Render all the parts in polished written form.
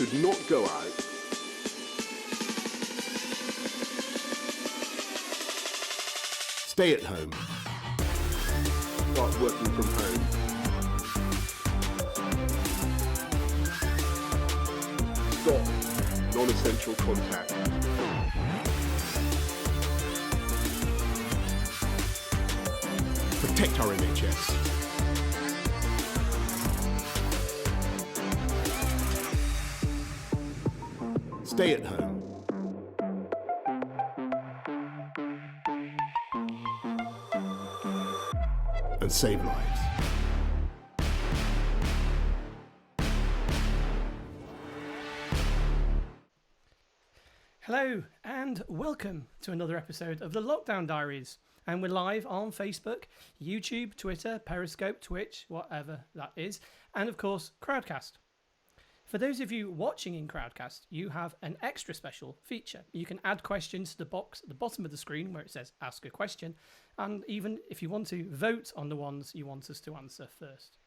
should not go out. Stay at home. Start working from home. Stop non-essential contact. Protect our NHS. Stay at home. And save lives. Hello and welcome to another episode of the Lockdown Diaries. And we're live on Facebook, YouTube, Twitter, Periscope, Twitch, whatever that is, and of course, Crowdcast. For those of you watching in Crowdcast, you have an extra special feature. You can add questions to the box at the bottom of the screen where it says Ask a Question, and even if you want to, vote on the ones you want us to answer first.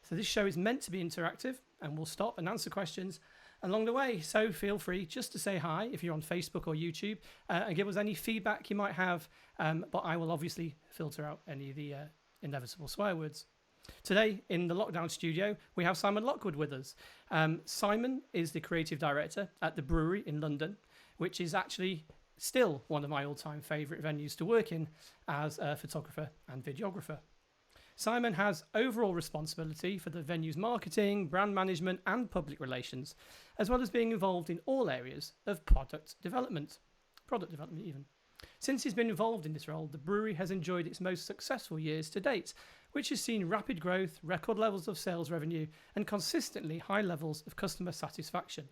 So this show is meant to be interactive, and we'll stop and answer questions along the way. So feel free just to say hi if you're on Facebook or YouTube, and give us any feedback you might have, but I will obviously filter out any of the inevitable swear words. Today in the Lockdown studio, we have Simon Lockwood with us. Simon is the creative director at the Brewery in London, which is actually still one of my all-time favourite venues to work in as a photographer and videographer. Simon has overall responsibility for the venue's marketing, brand management and public relations, as well as being involved in all areas of product development even. Since he's been involved in this role, the brewery has enjoyed its most successful years to date, which has seen rapid growth, record levels of sales revenue, and consistently high levels of customer satisfaction.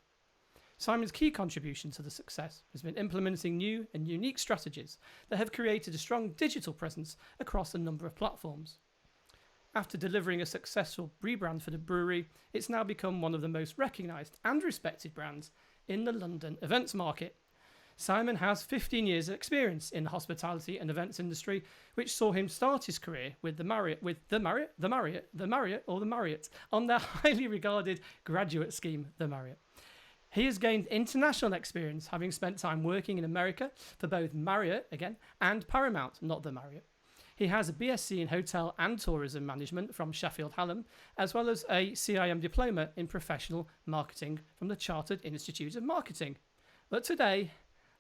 Simon's key contribution to the success has been implementing new and unique strategies that have created a strong digital presence across a number of platforms. After delivering a successful rebrand for the brewery, it's now become one of the most recognised and respected brands in the London events market. Simon has 15 years of experience in the hospitality and events industry, which saw him start his career with the Marriott on their highly regarded graduate scheme, the Marriott. He has gained international experience, having spent time working in America for both Marriott, again, and Paramount, not the Marriott. He has a BSc in Hotel and Tourism Management from Sheffield Hallam, as well as a CIM diploma in Professional Marketing from the Chartered Institute of Marketing. But today,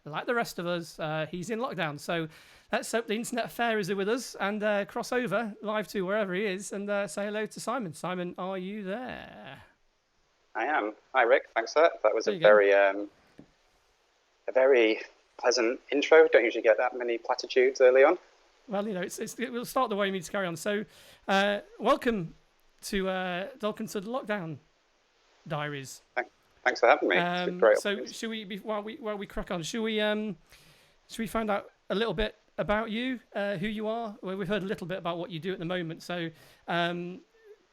like the rest of us, he's in lockdown. So let's hope the internet affair is with us and cross over live to wherever he is and say hello to Simon. Simon, are you there? I am. Hi, Rick. Thanks for that. That was a very pleasant intro. Don't usually get that many platitudes early on. Well, you know, we'll start the way we need to carry on. So, welcome to the Lockdown Diaries. Thanks for having me. It's been great. So, should we while we crack on? Should we find out a little bit about you, who you are? Well, we've heard a little bit about what you do at the moment. So,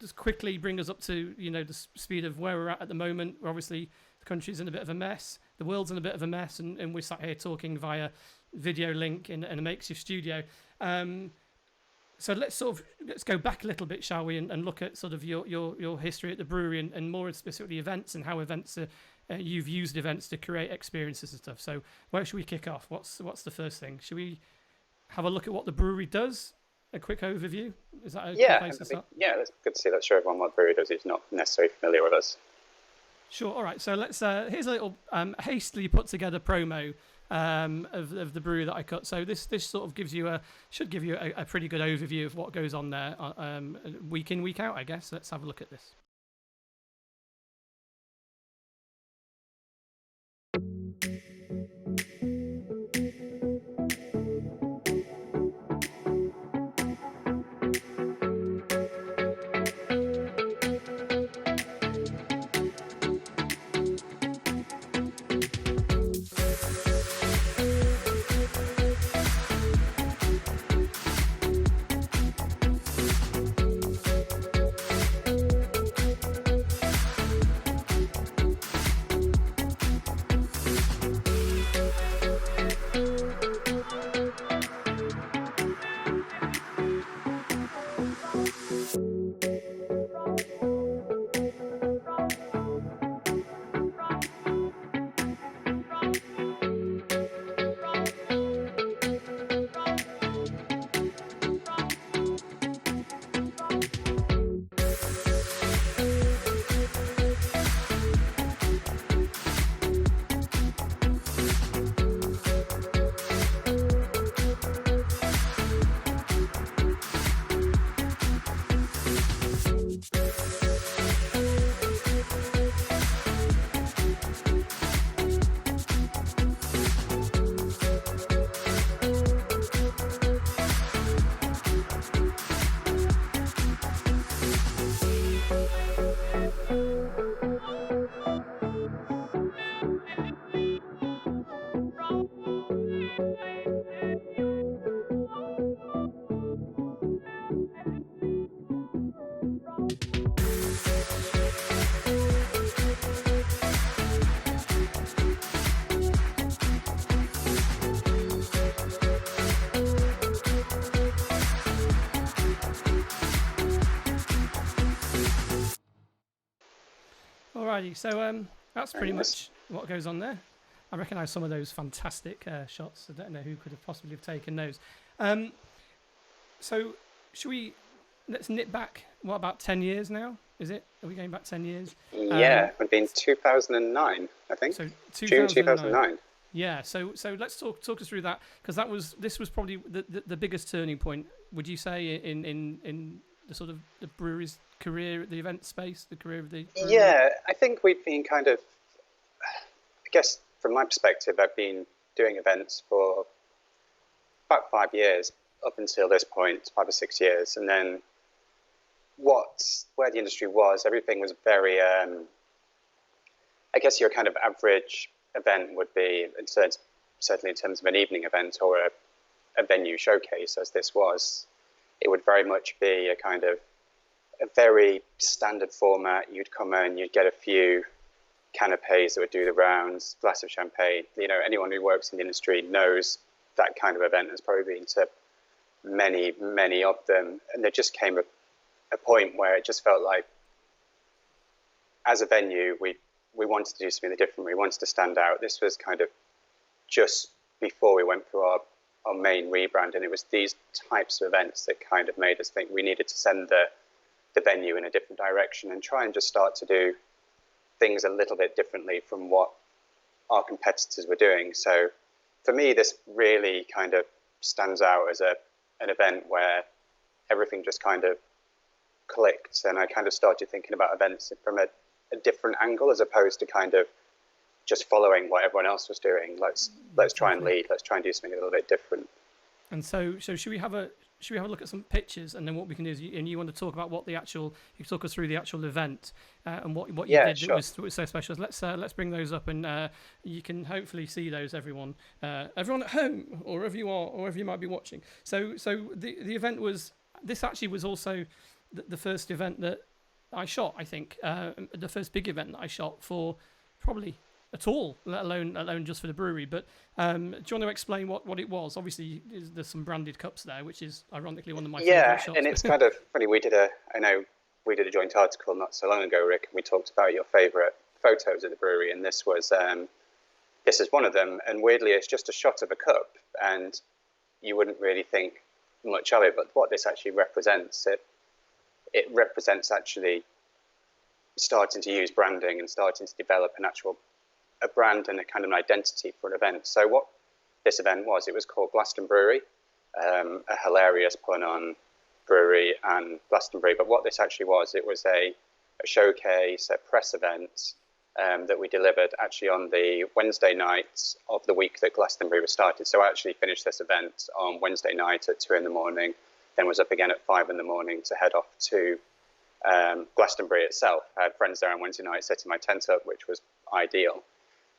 just quickly bring us up to the speed of where we're at the moment. Obviously, the country's in a bit of a mess. The world's in a bit of a mess, and we're sat here talking via video link in a makeshift studio. So let's go back a little bit, shall we, and look at sort of your history at the brewery and more specifically events and how events you've used events to create experiences and stuff. So where should we kick off? What's the first thing? Should we have a look at what the brewery does? A quick overview? Is that a good place to start? Yeah, that's good to see. Let's show everyone what the brewery does who's not necessarily familiar with us. Sure. All right. So let's. Here's a little hastily put together promo of the brewery that I cut. So this sort of should give you a pretty good overview of what goes on there week in, week out, I guess. Let's have a look at this. Alrighty, so that's pretty much what goes on there. I recognise some of those fantastic shots. I don't know who could have possibly have taken those. So let's nip back, what, about 10 years now? Is it? Are we going back 10 years? Yeah, it would have been 2009, I think. So June 2009. Yeah, so let's talk us through that, because this was probably the biggest turning point, would you say, in the sort of the brewery's career, the event space, the career of the brewery? Yeah, I think we've been kind of, I guess from my perspective, I've been doing events for about 5 years up until this point, 5 or 6 years, and then where the industry was, everything was very, I guess your kind of average event would be, certainly in terms of an evening event or a venue showcase, as this was, it would very much be a kind of a very standard format. You'd come in, you'd get a few canapes that would do the rounds, glass of champagne. You know, anyone who works in the industry knows that kind of event has probably been to many, many of them. And there just came a point where it just felt like, as a venue, we wanted to do something different. We wanted to stand out. This was kind of just before we went through our main rebrand, and it was these types of events that kind of made us think we needed to send the venue in a different direction and try and just start to do things a little bit differently from what our competitors were doing. So for me, this really kind of stands out as an event where everything just kind of clicked, and I kind of started thinking about events from a different angle, as opposed to kind of just following what everyone else was doing. Let's try and lead. Let's try and do something a little bit different. And so should we have a look at some pictures, and then what we can do is, you want to talk about what you talk us through the actual event and what you did sure. that was so special. Let's bring those up, and you can hopefully see those, everyone at home, or wherever you are, or wherever you might be watching. So the event was also the first event that I shot, I think, the first big event that I shot for probably at all, let alone just for the brewery. But do you want to explain what it was? Obviously, there's some branded cups there, which is ironically one of my favourite shots. Yeah, and it's kind of funny. I know we did a joint article not so long ago, Rick, and we talked about your favourite photos of the brewery, and this is one of them. And weirdly, it's just a shot of a cup, and you wouldn't really think much of it. But what this actually represents, it represents actually starting to use branding and starting to develop a brand and a kind of an identity for an event. So what this event was, it was called Weston Brewery, a hilarious pun on brewery and Glastonbury. But what this actually was, it was a showcase, a press event that we delivered actually on the Wednesday night of the week that Glastonbury was started. So I actually finished this event on Wednesday night at 2 a.m, then was up again at 5 a.m. to head off to Glastonbury itself. I had friends there on Wednesday night setting my tent up, which was ideal.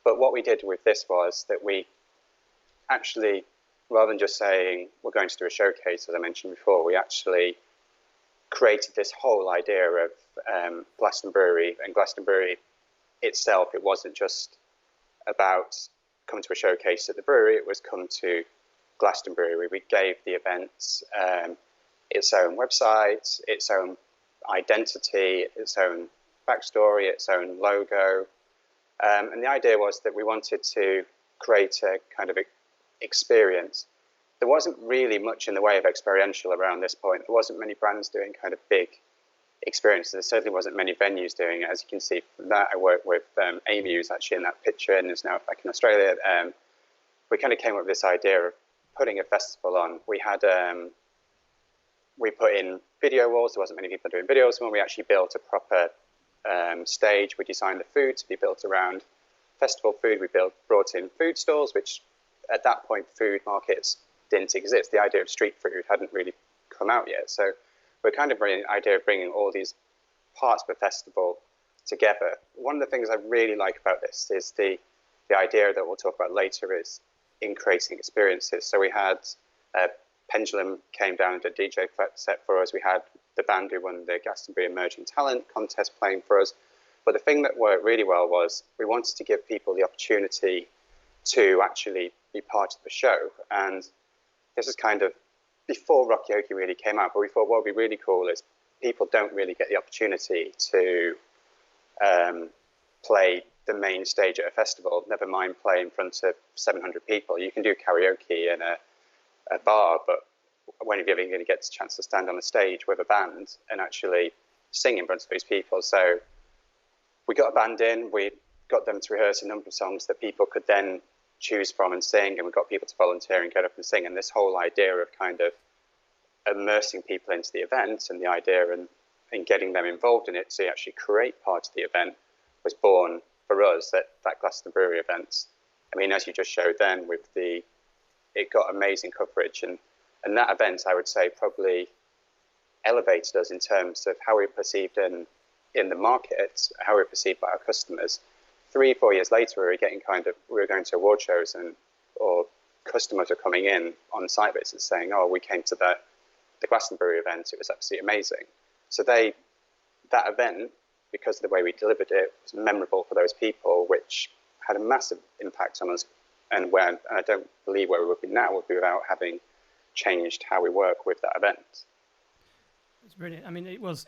But what we did with this was that we actually, rather than just saying we're going to do a showcase, as I mentioned before, we actually created this whole idea of Glastonbury. And Glastonbury itself, it wasn't just about coming to a showcase at the brewery, it was come to Glastonbury. We gave the events its own website, its own identity, its own backstory, its own logo. And the idea was that we wanted to create a kind of experience. There wasn't really much in the way of experiential around this point. There wasn't many brands doing kind of big experiences. There certainly wasn't many venues doing it. As you can see from that, I worked with Amy, who's actually in that picture and is now back in Australia. We kind of came up with this idea of putting a festival on. We had we put in video walls. There wasn't many people doing videos. When we actually built a proper stage, we designed the food to be built around festival food. We brought in food stalls, which at that point food markets didn't exist. The idea of street food hadn't really come out yet. So we're kind of bringing the idea of bringing all these parts of a festival together. One of the things I really like about this is the idea that we'll talk about later is in creating experiences. So we had Pendulum came down and did a DJ set for us. We had the band who won the Glastonbury Emerging Talent contest playing for us. But the thing that worked really well was we wanted to give people the opportunity to actually be part of the show. And this is kind of before Rockyoki really came out, but we thought what would be really cool is people don't really get the opportunity to play the main stage at a festival, never mind play in front of 700 people. You can do karaoke in a bar, but when are you ever going to get the chance to stand on a stage with a band and actually sing in front of those people? So we got a band in, we got them to rehearse a number of songs that people could then choose from and sing, and we got people to volunteer and get up and sing. And this whole idea of kind of immersing people into the event, and the idea and getting them involved in it to actually create part of the event, was born for us at that Weston Brewery event. I mean, as you just showed then, it got amazing coverage, and that event, I would say, probably elevated us in terms of how we were perceived in the market, how we were perceived by our customers. 3-4 years later, we were going to award shows, or customers were coming in on site visits saying, "Oh, we came to the Weston Brewery event. It was absolutely amazing." So that event, because of the way we delivered it, was memorable for those people, which had a massive impact on us. And I don't believe where we would be now would be without having changed how we work with that event. It's brilliant. I mean, it was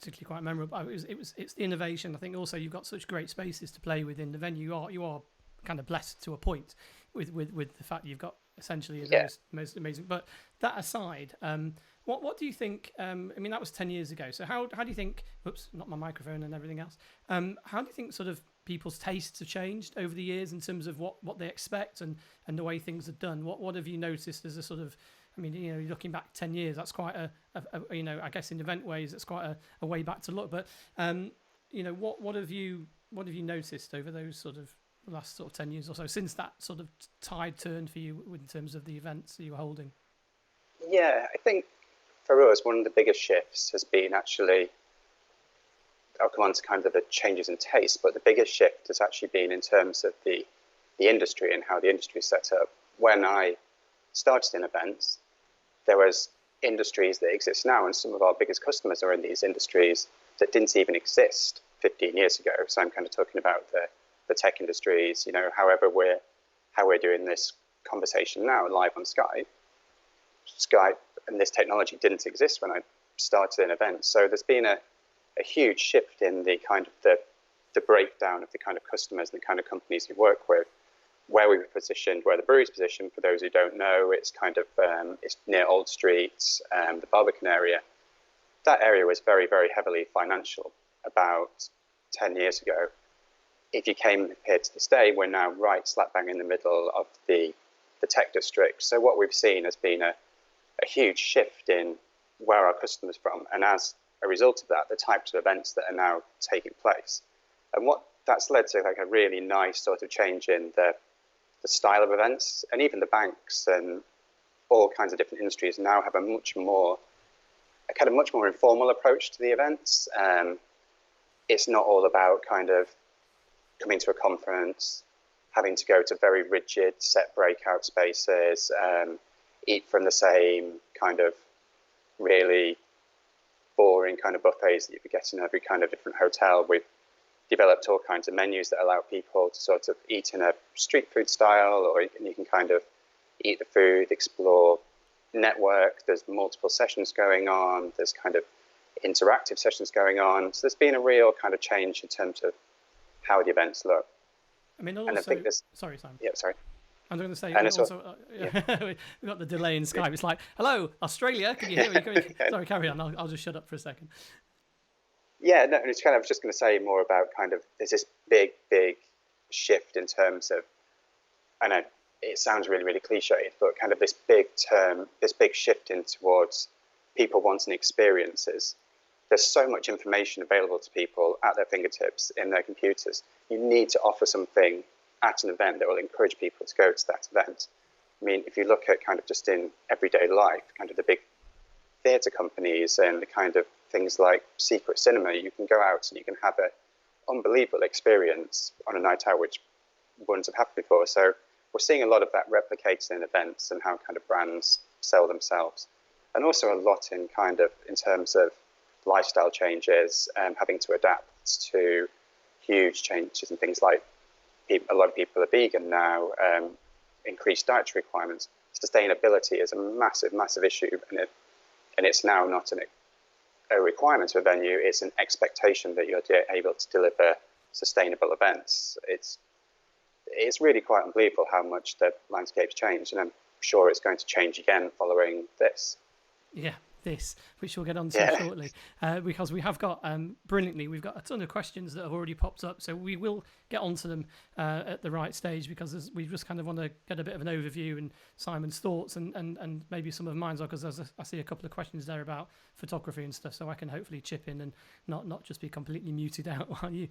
particularly quite memorable. It's the innovation. I think also you've got such great spaces to play within the venue. You are kind of blessed to a point with the fact you've got essentially the most amazing. But that aside, what do you think? I mean, that was 10 years ago. So how do you think? Oops, not my microphone and everything else. How do you think sort of people's tastes have changed over the years in terms of what they expect and the way things are done? What have you noticed as a sort of, I mean, you know, looking back 10 years, that's quite a you know, I guess in event ways, it's quite a way back to look. But you know, what have you noticed over those sort of last sort of 10 years or so since that sort of tide turned for you in terms of the events that you were holding? Yeah, I think for us, one of the biggest shifts has been actually, I'll come on to kind of the changes in taste, but the biggest shift has actually been in terms of the industry and how the industry is set up. When I started in events, there was industries that exist now, and some of our biggest customers are in these industries that didn't even exist 15 years ago. So I'm kind of talking about the tech industries, you know, how we're doing this conversation now live on Skype and this technology didn't exist when I started an event. So there's been a huge shift in the kind of the breakdown of the kind of customers and the kind of companies we work with, where we were positioned, where the brewery's positioned. For those who don't know, it's kind of it's near Old Street, the Barbican area. That area was very, very heavily financial about 10 years ago. If you came here to this day, we're now right slap bang in the middle of the tech district. So what we've seen has been a huge shift in where our customers from, and as a result of that, the types of events that are now taking place. And what that's led to, like, a really nice sort of change in the style of events, and even the banks and all kinds of different industries now have a much more informal approach to the events. It's not all about kind of coming to a conference, having to go to very rigid set breakout spaces, eat from the same kind of really boring kind of buffets that you would get in every kind of different hotel. We've developed all kinds of menus that allow people to sort of eat in a street food style, or you can kind of eat the food, explore, network. There's multiple sessions going on. There's kind of interactive sessions going on. So there's been a real kind of change in terms of how the events look. I mean, also, and I think sorry, Simon. Yeah, sorry. I'm going to say, and also, we've got the delay in Skype. It's like, hello, Australia, can you hear me? Sorry, carry on. I'll just shut up for a second. Yeah, no, it's kind of just going to say more about kind of, there's this big shift in terms of, I know it sounds really, really cliched, but kind of this big shift in towards people wanting experiences. There's so much information available to people at their fingertips in their computers. You need to offer something at an event that will encourage people to go to that event. I mean, if you look at kind of just in everyday life, kind of the big theatre companies and the kind of things like secret cinema, you can go out and you can have an unbelievable experience on a night out, which wouldn't have happened before. So we're seeing a lot of that replicated in events and how kind of brands sell themselves. And also a lot in terms of lifestyle changes, having to adapt to huge changes in things like a lot of people are vegan now, increased dietary requirements. Sustainability is a massive, massive issue, and it's now not a requirement of a venue, it's an expectation that you're able to deliver sustainable events. It's really quite unbelievable how much the landscape's changed, and I'm sure it's going to change again following this. Yeah, this, which we'll get on to shortly, because we have got, brilliantly, we've got a ton of questions that have already popped up, so we will get onto them at the right stage, because we just kind of want to get a bit of an overview and Simon's thoughts and maybe some of mine, because I see a couple of questions there about photography and stuff, so I can hopefully chip in and not just be completely muted out while you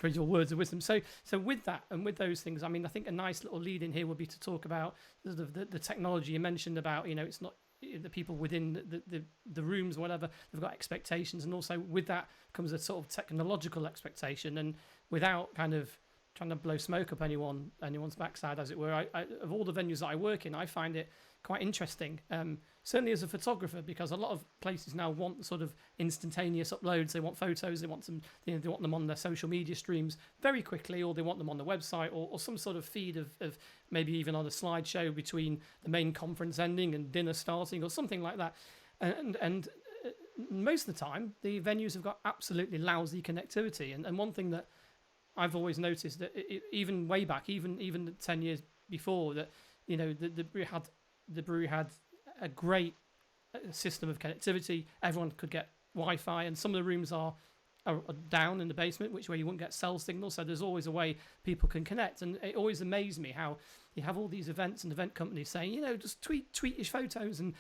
for your words of wisdom. So with that and with those things, I mean, I think a nice little lead in here would be to talk about the technology you mentioned about, it's not the people within the rooms or whatever, they've got expectations, and also with that comes a sort of technological expectation, and without kind of trying to blow smoke up anyone's backside, as it were, I of all the venues that I work in, I find it quite interesting, certainly as a photographer, because a lot of places now want sort of instantaneous uploads. They want photos, they want they want them on their social media streams very quickly, or they want them on the website, or some sort of feed of maybe even on a slideshow between the main conference ending and dinner starting, or something like that. And most of the time, the venues have got absolutely lousy connectivity. And one thing that I've always noticed, that even way back, even 10 years before, that the brewery had a great system of connectivity. Everyone could get Wi-Fi, and some of the rooms are down in the basement, which way you wouldn't get cell signal. So there's always a way people can connect. And it always amazed me how you have all these events and event companies saying, just tweet your photos and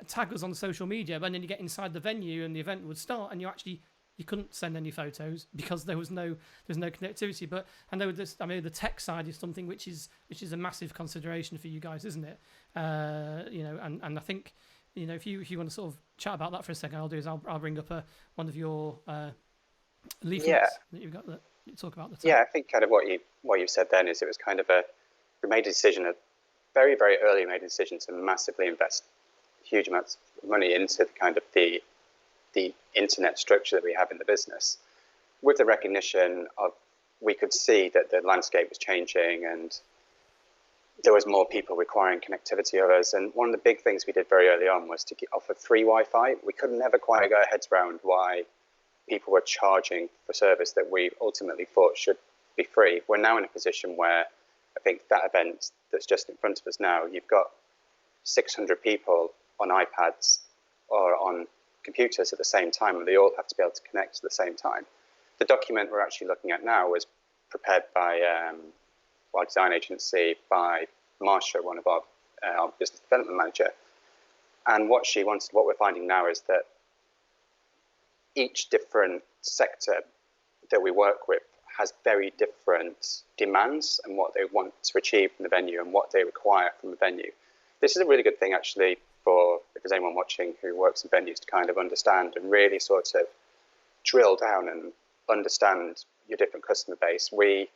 tag us on social media. But then you get inside the venue and the event would start, and you couldn't send any photos because there's no connectivity. But I know the tech side is something which is a massive consideration for you guys, isn't it? And I think, if you want to sort of chat about that for a second, I'll bring up one of your leaflets that you've got that you talk about the tech. Yeah, I think kind of what you said then is it was kind of we made a decision, very, very early made a decision to massively invest huge amounts of money into kind of the internet structure that we have in the business, with the recognition of, we could see that the landscape was changing and there was more people requiring connectivity of us. And one of the big things we did very early on was to offer free Wi-Fi. We could never quite get our heads around why people were charging for service that we ultimately thought should be free. We're now in a position where I think that event that's just in front of us now, you've got 600 people on iPads or on computers at the same time, and they all have to be able to connect at the same time. The document we're actually looking at now was prepared by our design agency, by Marsha, one of our business development manager. And what we're finding now is that each different sector that we work with has very different demands and what they want to achieve from the venue and what they require from the venue. This is a really good thing, actually, for if there's anyone watching who works in venues, to kind of understand and really sort of drill down and understand your different customer base. We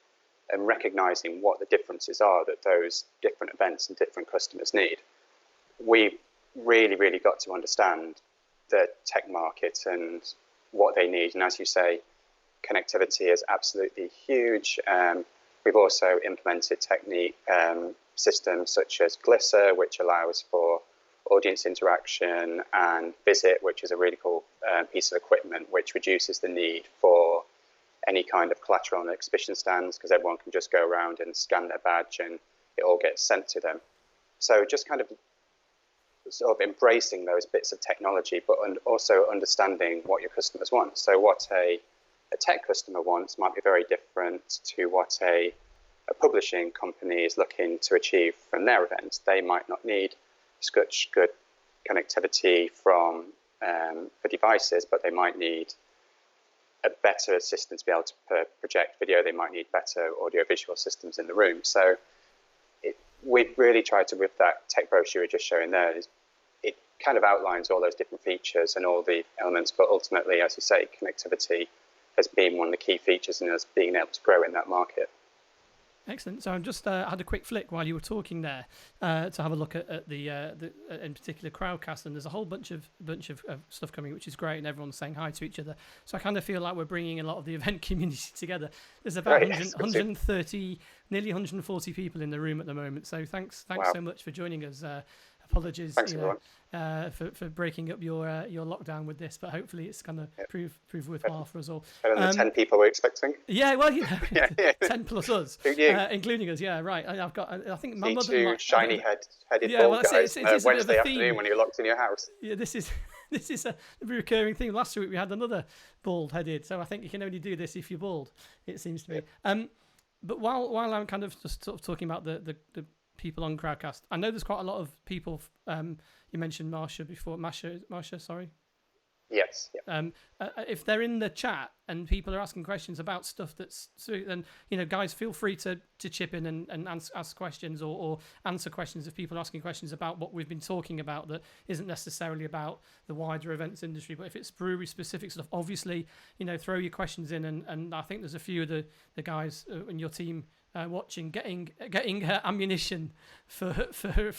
are recognizing what the differences are that those different events and different customers need. We really, really got to understand the tech market and what they need. And as you say, connectivity is absolutely huge. We've also implemented technique systems such as Glisser, which allows for audience interaction, and Visit, which is a really cool piece of equipment which reduces the need for any kind of collateral on the exhibition stands, because everyone can just go around and scan their badge and it all gets sent to them. So just kind of sort of embracing those bits of technology, but also understanding what your customers want. So what a tech customer wants might be very different to what a publishing company is looking to achieve from their events. They might not need such good connectivity for devices, but they might need a better system to be able to project video. They might need better audio-visual systems in the room. So we've really tried to, with that tech brochure you're just showing there, it kind of outlines all those different features and all the elements, but ultimately, as you say, connectivity has been one of the key features in us being able to grow in that market. Excellent. So I just had a quick flick while you were talking there to have a look at the in particular Crowdcast, and there's a whole bunch of stuff coming, which is great, and everyone's saying hi to each other. So I kind of feel like we're bringing a lot of the event community together. There's about 130, nearly 140 people in the room at the moment. So thanks wow. so much for joining us apologies, Thanks, everyone. for breaking up your lockdown with this, but hopefully it's going to prove worthwhile for us all. Better than the 10 people we're expecting. Yeah, well, 10 plus us, Who knew? Including us. Yeah, right. I've got. I think my See mother. two shiny-headed Yeah, bald well, guys it's Wednesday a afternoon theme. when you're locked in your house. Yeah, this is a recurring theme. Last week we had another bald-headed, so I think you can only do this if you're bald. It seems to me. But while I'm kind of just sort of talking about the people on Crowdcast, I know there's quite a lot of people. You mentioned Marsha before. Marsha, sorry. Yes. Yeah. If they're in the chat and people are asking questions about stuff then guys, feel free to chip in and ask questions or answer questions if people are asking questions about what we've been talking about that isn't necessarily about the wider events industry. But if it's brewery specific stuff, obviously throw your questions in, and I think there's a few of the guys in your team watching getting ammunition for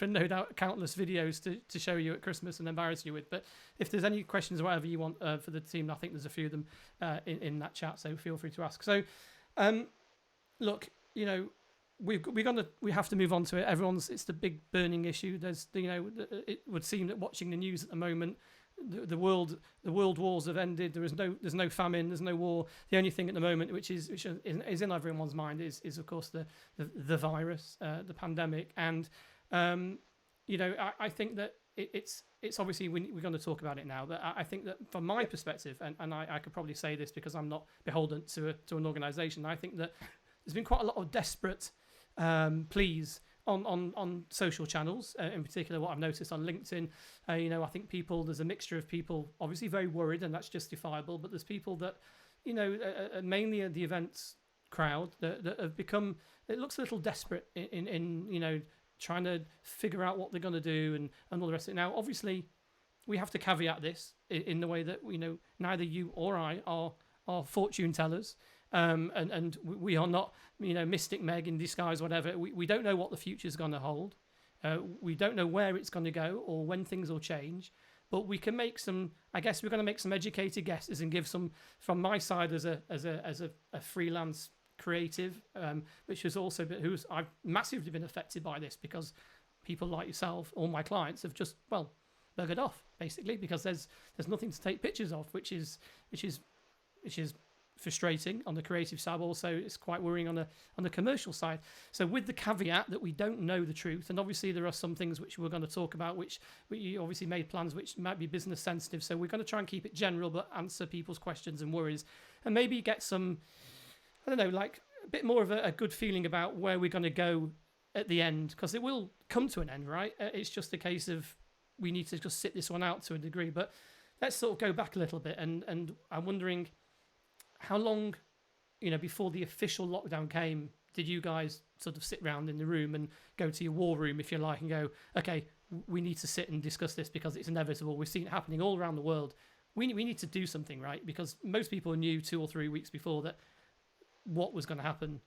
no doubt countless videos to show you at Christmas and embarrass you with. But if there's any questions or whatever you want for the team, I think there's a few of them in that chat, so feel free to ask. So look, we have to move on to it. It's the big burning issue. There's it would seem that watching the news at the moment, the world wars have ended. There's no famine, there's no war. The only thing at the moment which is in everyone's mind is of course the virus, the pandemic. And I think that it's obviously we're going to talk about it now. But I think that from my perspective, and I could probably say this because I'm not beholden to an organisation, I think that there's been quite a lot of desperate pleas on social channels, in particular what I've noticed on LinkedIn. I think there's a mixture of people obviously very worried, and that's justifiable, but there's people that mainly the events crowd that have become, it looks a little desperate in trying to figure out what they're going to do and all the rest of it. Now obviously we have to caveat this in the way that neither you or I are fortune tellers. And we are not, Mystic Meg in disguise, whatever. We don't know what the future is going to hold. We don't know where it's going to go or when things will change. But we can make some. I guess we're going to make some educated guesses and give some from my side as a freelance creative, which has also been I've massively been affected by this because people like yourself, all my clients, have just buggered off basically because there's nothing to take pictures of, which is frustrating on the creative side. Also, it's quite worrying on the commercial side. So with the caveat that we don't know the truth, and obviously there are some things which we're going to talk about which we obviously made plans which might be business sensitive, so we're going to try and keep it general but answer people's questions and worries and maybe get some, I don't know, like a bit more of a good feeling about where we're going to go at the end, because it will come to an end, right? It's just a case of we need to just sit this one out to a degree. But let's sort of go back a little bit, and I'm wondering how long, before the official lockdown came, did you guys sort of sit around in the room and go to your war room, if you like, and go, okay, we need to sit and discuss this because it's inevitable. We've seen it happening all around the world. We need to do something, right? Because most people knew 2 or 3 weeks before that what was going to happen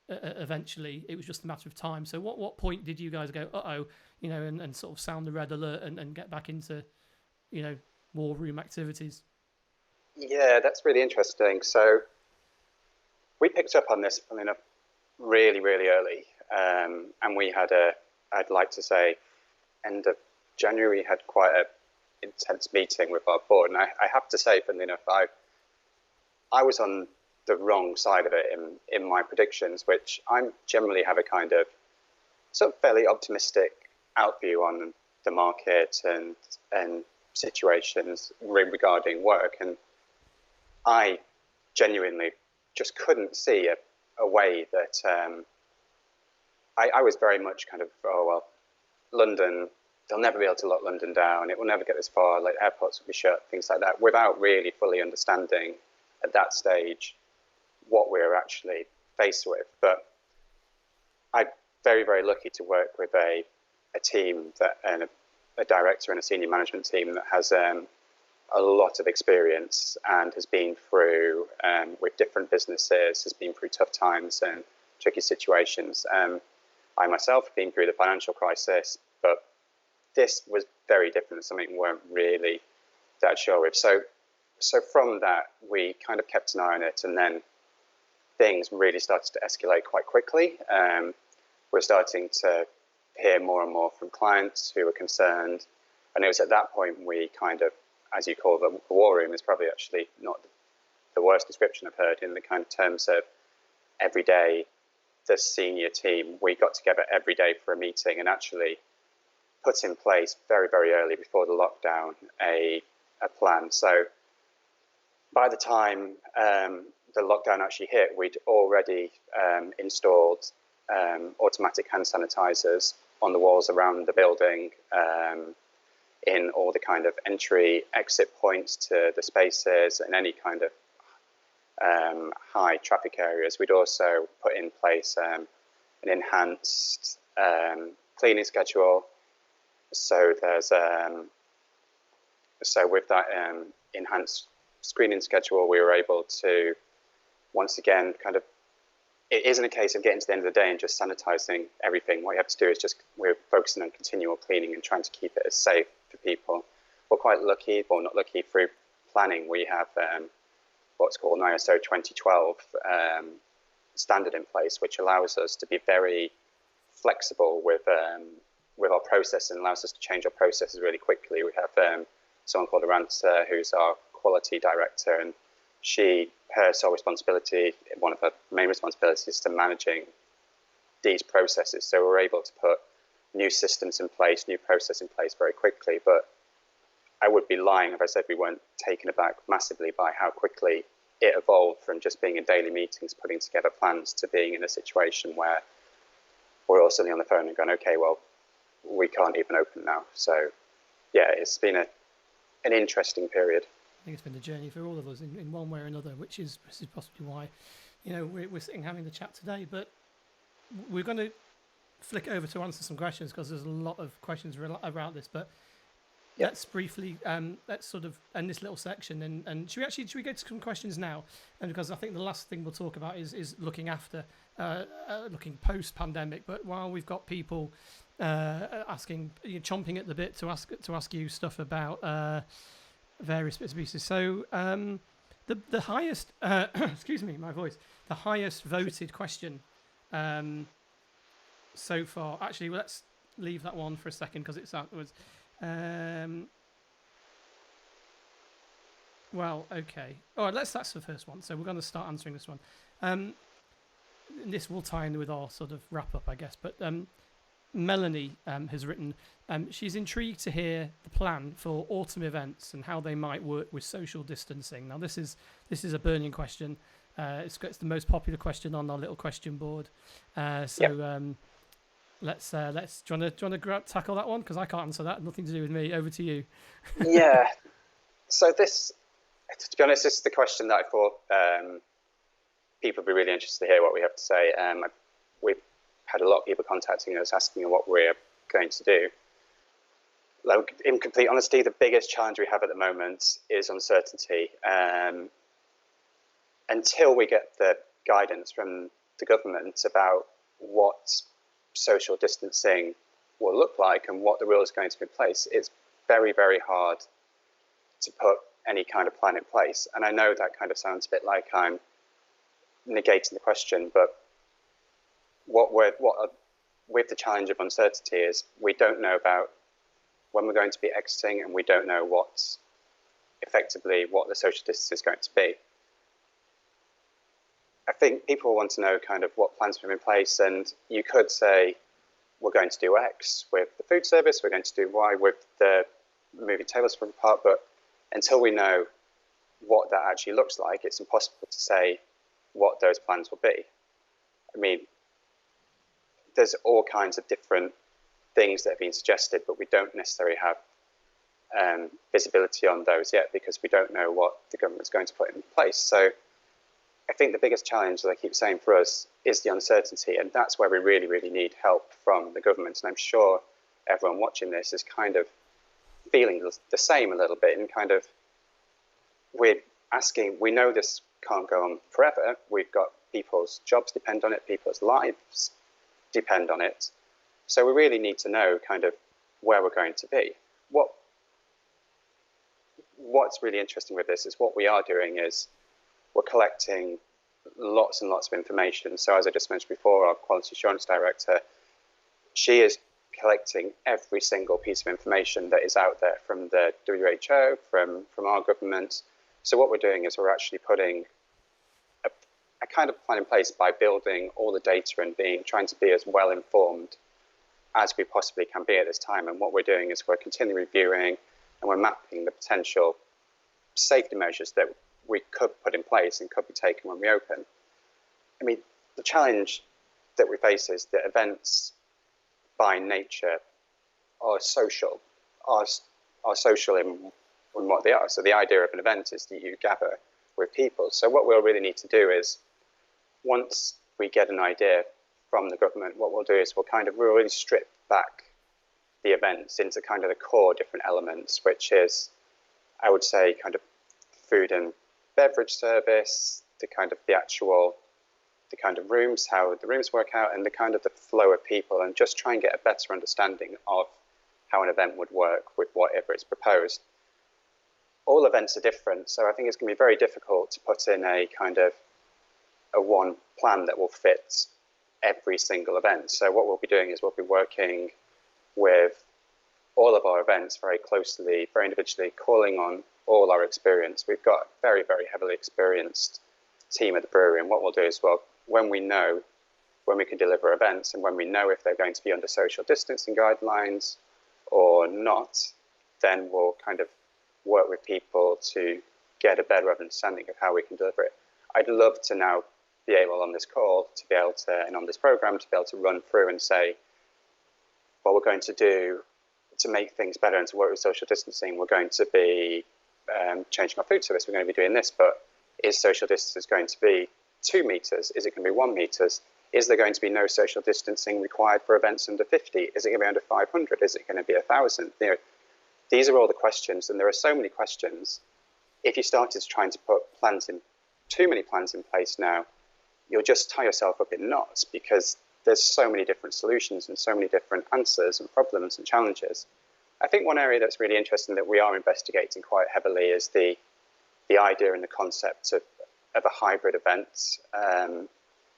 eventually. It was just a matter of time. So what point did you guys go, and sort of sound the red alert and get back into, war room activities? Yeah, that's really interesting. So we picked up on this, funny enough, really, really early. And we had I'd like to say, end of January, we had quite an intense meeting with our board. And I have to say, funny enough, I was on the wrong side of it in my predictions, which I generally have a kind of sort of fairly optimistic outview on the market and situations regarding work. And I genuinely just couldn't see a way that I was very much kind of, London, they'll never be able to lock London down. It will never get this far. Like airports will be shut, things like that, without really fully understanding at that stage what we're actually faced with. But I'm very, very lucky to work with a team and a director and a senior management team that has a lot of experience and has been through, with different businesses, has been through tough times and tricky situations. I myself have been through the financial crisis, but this was very different, something we weren't really that sure with. So from that, we kind of kept an eye on it, and then things really started to escalate quite quickly. We're starting to hear more and more from clients who were concerned. And it was at that point we kind of, as you call the war room, is probably actually not the worst description I've heard, in the kind of terms of every day, the senior team, we got together every day for a meeting and actually put in place very, very early before the lockdown a plan. So by the time the lockdown actually hit, we'd already installed automatic hand sanitizers on the walls around the building, in all the kind of entry, exit points to the spaces and any kind of high traffic areas. We'd also put in place an enhanced cleaning schedule. So there's so with that enhanced screening schedule, we were able to once again kind of, it isn't a case of getting to the end of the day and just sanitizing everything. What you have to do is just, we're focusing on continual cleaning and trying to keep it as safe for people. We're quite lucky, or not lucky, through planning. We have what's called an ISO 2012 standard in place, which allows us to be very flexible with our process and allows us to change our processes really quickly. We have someone called Aurora, who's our quality director, and her sole responsibility, one of her main responsibilities, is to managing these processes. So we're able to put new systems in place, new process in place very quickly. But I would be lying if I said we weren't taken aback massively by how quickly it evolved from just being in daily meetings, putting together plans, to being in a situation where we're all sitting on the phone and going, okay, well, we can't even open now. So yeah, it's been an interesting period. I think it's been a journey for all of us in one way or another, which is possibly why, we're sitting having the chat today. But we're going to flick over to answer some questions, because there's a lot of questions around this. But let's briefly, let's sort of end this little section. And should we go to some questions now? And because I think the last thing we'll talk about is looking after, looking post-pandemic. But while we've got people asking, chomping at the bit to ask you stuff about various bits and pieces. So the highest, excuse me, my voice, the highest voted question so far. Actually, let's leave that one for a second because it's afterwards. Well, okay. All right, that's the first one. So we're going to start answering this one. This will tie in with our sort of wrap up, I guess. But Melanie has written, she's intrigued to hear the plan for autumn events and how they might work with social distancing. Now, this is a burning question. It's the most popular question on our little question board. Let's do you want to tackle that one? Because I can't answer that. Nothing to do with me. Over to you. Yeah. So this, to be honest, this is the question that I thought people would be really interested to hear what we have to say. We've had a lot of people contacting us asking what we're going to do. Like, in complete honesty, the biggest challenge we have at the moment is uncertainty. Until we get the guidance from the government about what social distancing will look like and what the rules are going to be in place, it's very, very hard to put any kind of plan in place. And I know that kind of sounds a bit like I'm negating the question, but with the challenge of uncertainty is we don't know about when we're going to be exiting, and we don't know what the social distance is going to be. I think people want to know kind of what plans are in place, and you could say we're going to do X with the food service, we're going to do Y with the moving tables from apart, but until we know what that actually looks like, it's impossible to say what those plans will be. I mean, there's all kinds of different things that have been suggested, but we don't necessarily have visibility on those yet because we don't know what the government's going to put in place. So I think the biggest challenge, as I keep saying, for us is the uncertainty, and that's where we really, really need help from the government. And I'm sure everyone watching this is kind of feeling the same a little bit, and kind of we're asking, we know this can't go on forever. We've got people's jobs depend on it, people's lives depend on it. So we really need to know kind of where we're going to be. What's really interesting with this is what we are doing is we're collecting lots and lots of information. So as I just mentioned before, our quality assurance director, she is collecting every single piece of information that is out there from the WHO, from our government. So what we're doing is we're actually putting a kind of plan in place by building all the data and trying to be as well informed as we possibly can be at this time. And what we're doing is we're continually reviewing and we're mapping the potential safety measures that we could put in place and could be taken when we open. I mean, the challenge that we face is that events by nature are social, are social in what they are. So the idea of an event is that you gather with people. So what we'll really need to do is, once we get an idea from the government, what we'll do is we'll really strip back the events into kind of the core different elements, which is, I would say, kind of food and beverage service, the kind of rooms, how the rooms work out, and the flow of people, and just try and get a better understanding of how an event would work with whatever is proposed. All events are different, so I think it's going to be very difficult to put in a one plan that will fit every single event. So what we'll be doing is we'll be working with all of our events very closely, very individually, calling on all our experience. We've got a very, very heavily experienced team at the brewery, and what we'll do is, when we can deliver events and when we know if they're going to be under social distancing guidelines or not, then we'll kind of work with people to get a better understanding of how we can deliver it. I'd love to now be able on this call to be able to, and on this program, to be able to run through and say, what we're going to do to make things better and to work with social distancing, we're going to be changing our food service, we're going to be doing this, but is social distance going to be 2 meters? Is it going to be 1 meters? Is there going to be no social distancing required for events under 50? Is it going to be under 500? Is it going to be 1,000? These are all the questions, and there are so many questions. If you started trying to put too many plans in place now, you'll just tie yourself up in knots, because there's so many different solutions and so many different answers and problems and challenges. I think one area that's really interesting that we are investigating quite heavily is the idea and the concept of a hybrid event.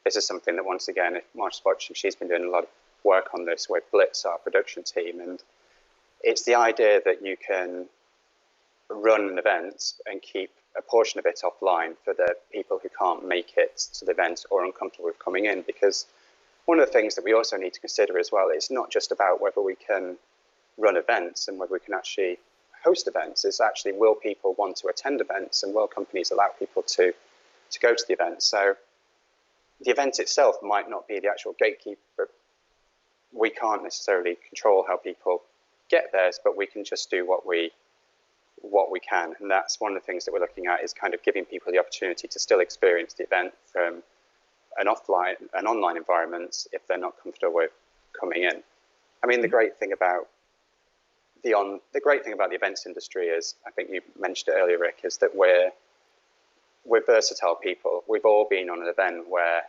This is something that, once again, if Marsh's watching, she's been doing a lot of work on this with Blitz, our production team, and it's the idea that you can run an event and keep a portion of it offline for the people who can't make it to the event or are uncomfortable with coming in. Because one of the things that we also need to consider as well is not just about whether we can run events and whether we can actually host events, it's actually, will people want to attend events, and will companies allow people to go to the event? So the event itself might not be the actual gatekeeper. We can't necessarily control how people get there, but we can just do what we can. And that's one of the things that we're looking at, is kind of giving people the opportunity to still experience the event from an online environment if they're not comfortable with coming in. I mean, the great thing about the events industry is, I think you mentioned it earlier, Rick, is that we're versatile people. We've all been on an event where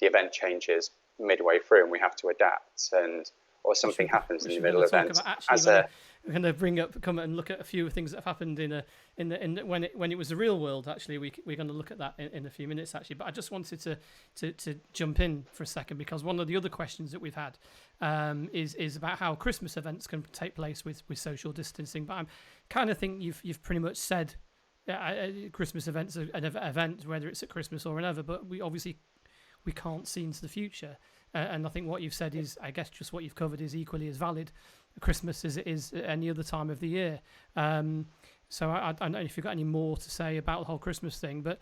the event changes midway through and we have to adapt, or something happens in the middle of the event. We're going to come and look at a few things that have happened when it was the real world. Actually, we're going to look at that in a few minutes. Actually, but I just wanted to jump in for a second, because one of the other questions that we've had is about how Christmas events can take place with social distancing. But I kind of think you've pretty much said Christmas events are an event, whether it's at Christmas or whenever. But we can't see into the future. And I think what you've said is, I guess, just what you've covered is equally as valid at Christmas as it is at any other time of the year. So I don't know if you've got any more to say about the whole Christmas thing, but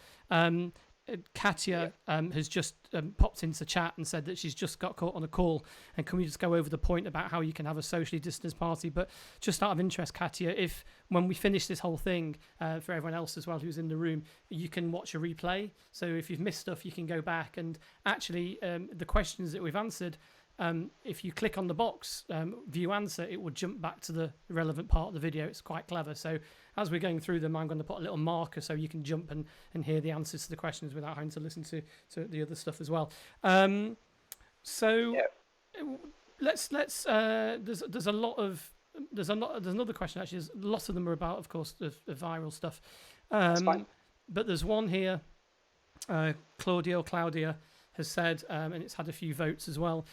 Katya has just popped into chat and said that she's just got caught on a call, and can we just go over the point about how you can have a socially distanced party? But just out of interest, Katya, if when we finish this whole thing, for everyone else as well who's in the room, you can watch a replay. So if you've missed stuff, you can go back, and actually the questions that we've answered, if you click on the box, view answer, it will jump back to the relevant part of the video. It's quite clever. So as we're going through them, I'm going to put a little marker so you can jump and hear the answers to the questions without having to listen to the other stuff as well. Let's there's another question actually. Lots of them are about, of course, the viral stuff. But there's one here, Claudia has said, and it's had a few votes as well.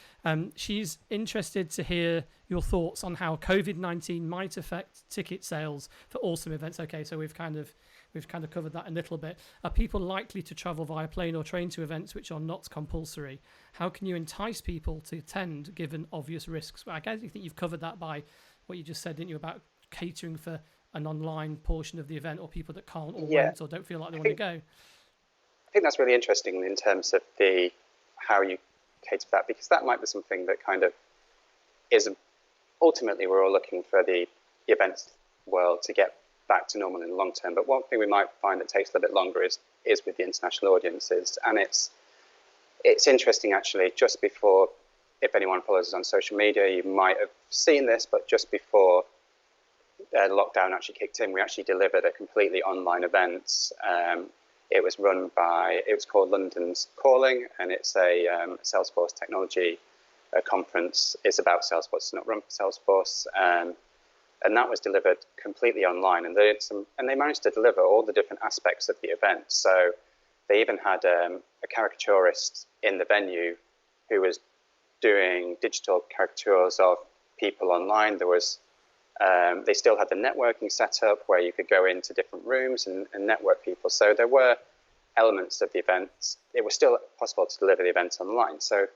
She's interested to hear your thoughts on how COVID-19 might affect ticket sales for autumn events. Okay, so we've kind of covered that a little bit. Are people likely to travel via plane or train to events which are not compulsory? How can you entice people to attend given obvious risks? Well, I guess you think you've covered that by what you just said, didn't you, about catering for an online portion of the event, or people that can't or won't or don't feel like they want to go. I think that's really interesting in terms of how you cater that, because that might be something that kind of is ultimately we're all looking for the events world to get back to normal in the long term. But one thing we might find that takes a little bit longer is with the international audiences, and it's interesting actually. Just before, if anyone follows us on social media, you might have seen this, but just before lockdown actually kicked in, we actually delivered a completely online event. It was called London's Calling, and it's a Salesforce technology conference. It's about Salesforce, it's not run for Salesforce. And that was delivered completely online. And they managed to deliver all the different aspects of the event. So they even had a caricaturist in the venue who was doing digital caricatures of people online. There was they still had the networking set up where you could go into different rooms and network people. So there were elements of the event. It was still possible to deliver the event online. So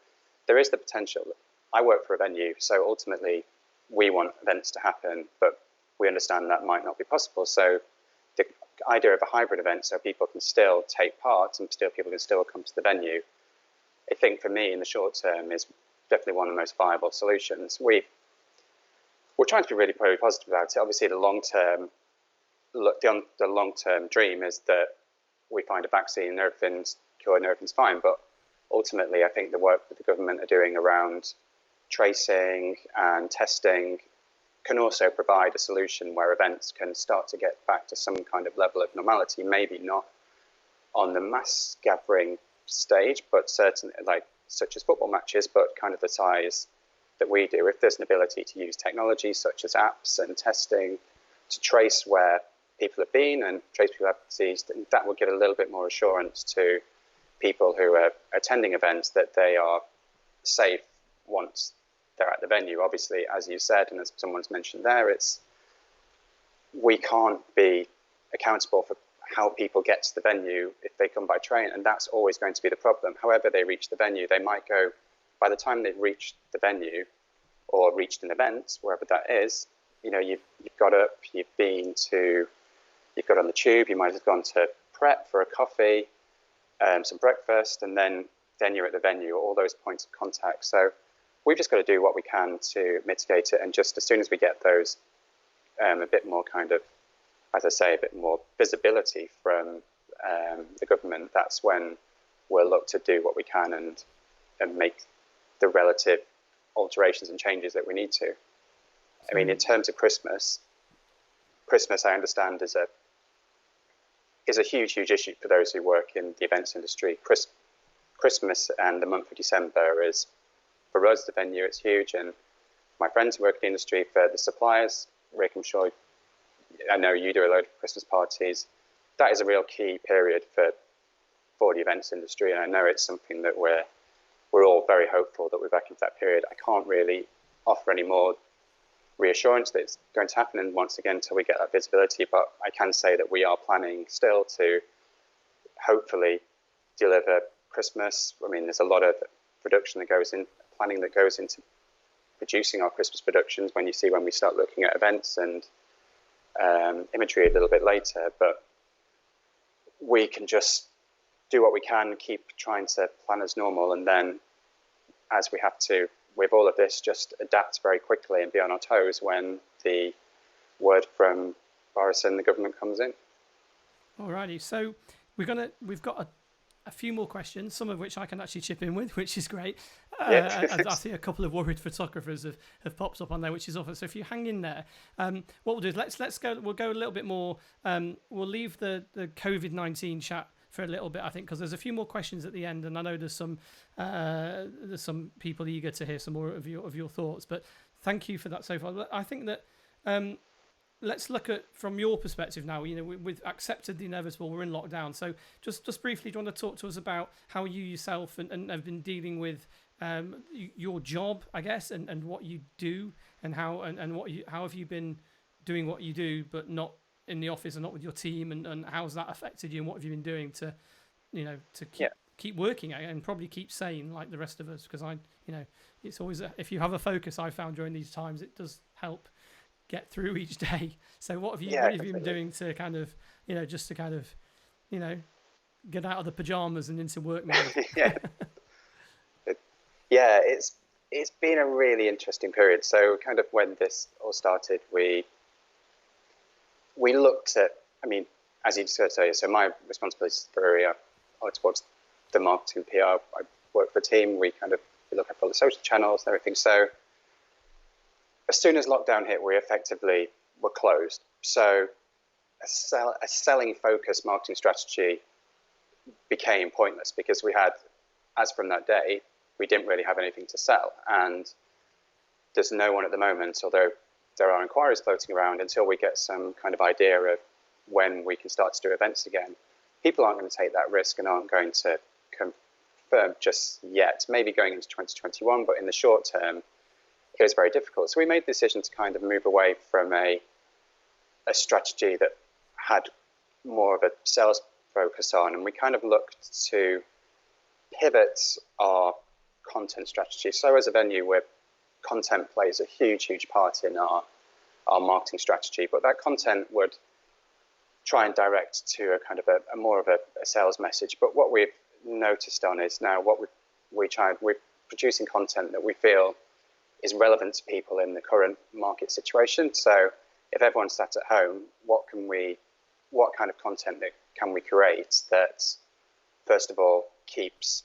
there is the potential. I work for a venue, so ultimately we want events to happen, but we understand that might not be possible. So the idea of a hybrid event, so people can still take part and people can still come to the venue, I think for me in the short term is definitely one of the most viable solutions. We're trying to be really positive about it. Obviously, the long-term dream is that we find a vaccine and everything's cured and everything's fine. But ultimately, I think the work that the government are doing around tracing and testing can also provide a solution where events can start to get back to some kind of level of normality. Maybe not on the mass gathering stage, but certainly such as football matches, but kind of the size that we do. If there's an ability to use technology such as apps and testing to trace where people have been and trace people have disease, then that will give a little bit more assurance to people who are attending events that they are safe once they're at the venue. Obviously, as you said, and as someone's mentioned there, we can't be accountable for how people get to the venue if they come by train, and that's always going to be the problem. However they reach the venue, they might go, by the time they've reached the venue or reached an event, wherever that is, you've got up, you've got on the tube, you might have gone to prep for a coffee, some breakfast, and then you're at the venue, all those points of contact. So we've just got to do what we can to mitigate it. And just as soon as we get those a bit more kind of, as I say, a bit more visibility from the government, that's when we'll look to do what we can and make the relative alterations and changes that we need to. I mean, in terms of Christmas, I understand is a huge issue for those who work in the events industry. Christmas and the month of December is, for us, the venue, it's huge. And my friends who work in the industry, for the suppliers, Rick, I'm sure, I know you do a load of Christmas parties. That is a real key period for the events industry. And I know it's something that we're all very hopeful that we're back into that period. I can't really offer any more reassurance that it's going to happen, and once again, until we get that visibility. But I can say that we are planning still to hopefully deliver Christmas. I mean, there's a lot of planning that goes into producing our Christmas productions when we start looking at events and imagery a little bit later. But we can just do what we can, keep trying to plan as normal, and then as we have to, with all of this, just adapt very quickly and be on our toes when the word from Boris and the government comes in. Alrighty, so we've got a few more questions, some of which I can actually chip in with, which is great. I see a couple of worried photographers have popped up on there, which is awesome. So if you hang in there, what we'll do is let's go. We'll go a little bit more. We'll leave the COVID-19 chat for a little bit, I think, because there's a few more questions at the end, and I know there's some people eager to hear some more of your thoughts. But thank you for that so far. I think that let's look at from your perspective now. We've accepted the inevitable. We're in lockdown. So just briefly, do you want to talk to us about how you yourself and have been dealing with your job, I guess, and what you do, and how have you been doing what you do, but not in the office and not with your team, and how's that affected you, and what have you been doing to keep working and probably keep sane like the rest of us? Because it's always if you have a focus, I found during these times it does help get through each day. So what have you been doing to kind of just to kind of get out of the pajamas and into work mode? It's been a really interesting period. So kind of when this all started, we looked at, I mean, as you said, so my responsibilities for brewery are towards the marketing PR. I work for a team. We look at all the social channels and everything. So as soon as lockdown hit, we effectively were closed. So a selling focused marketing strategy became pointless because we had, as from that day, we didn't really have anything to sell. And there's no one at the moment, although there are inquiries floating around, until we get some kind of idea of when we can start to do events again. People aren't going to take that risk and aren't going to confirm just yet, maybe going into 2021, but in the short term, it was very difficult. So we made the decision to kind of move away from a strategy that had more of a sales focus on, and we kind of looked to pivot our content strategy. So as a venue, where content plays a huge part in our marketing strategy, but that content would try and direct to a kind of a more of a sales message. But what we've noticed on is now we're producing content that we feel is relevant to people in the current market situation. So if everyone's sat at home, what kind of content can we create that, first of all, keeps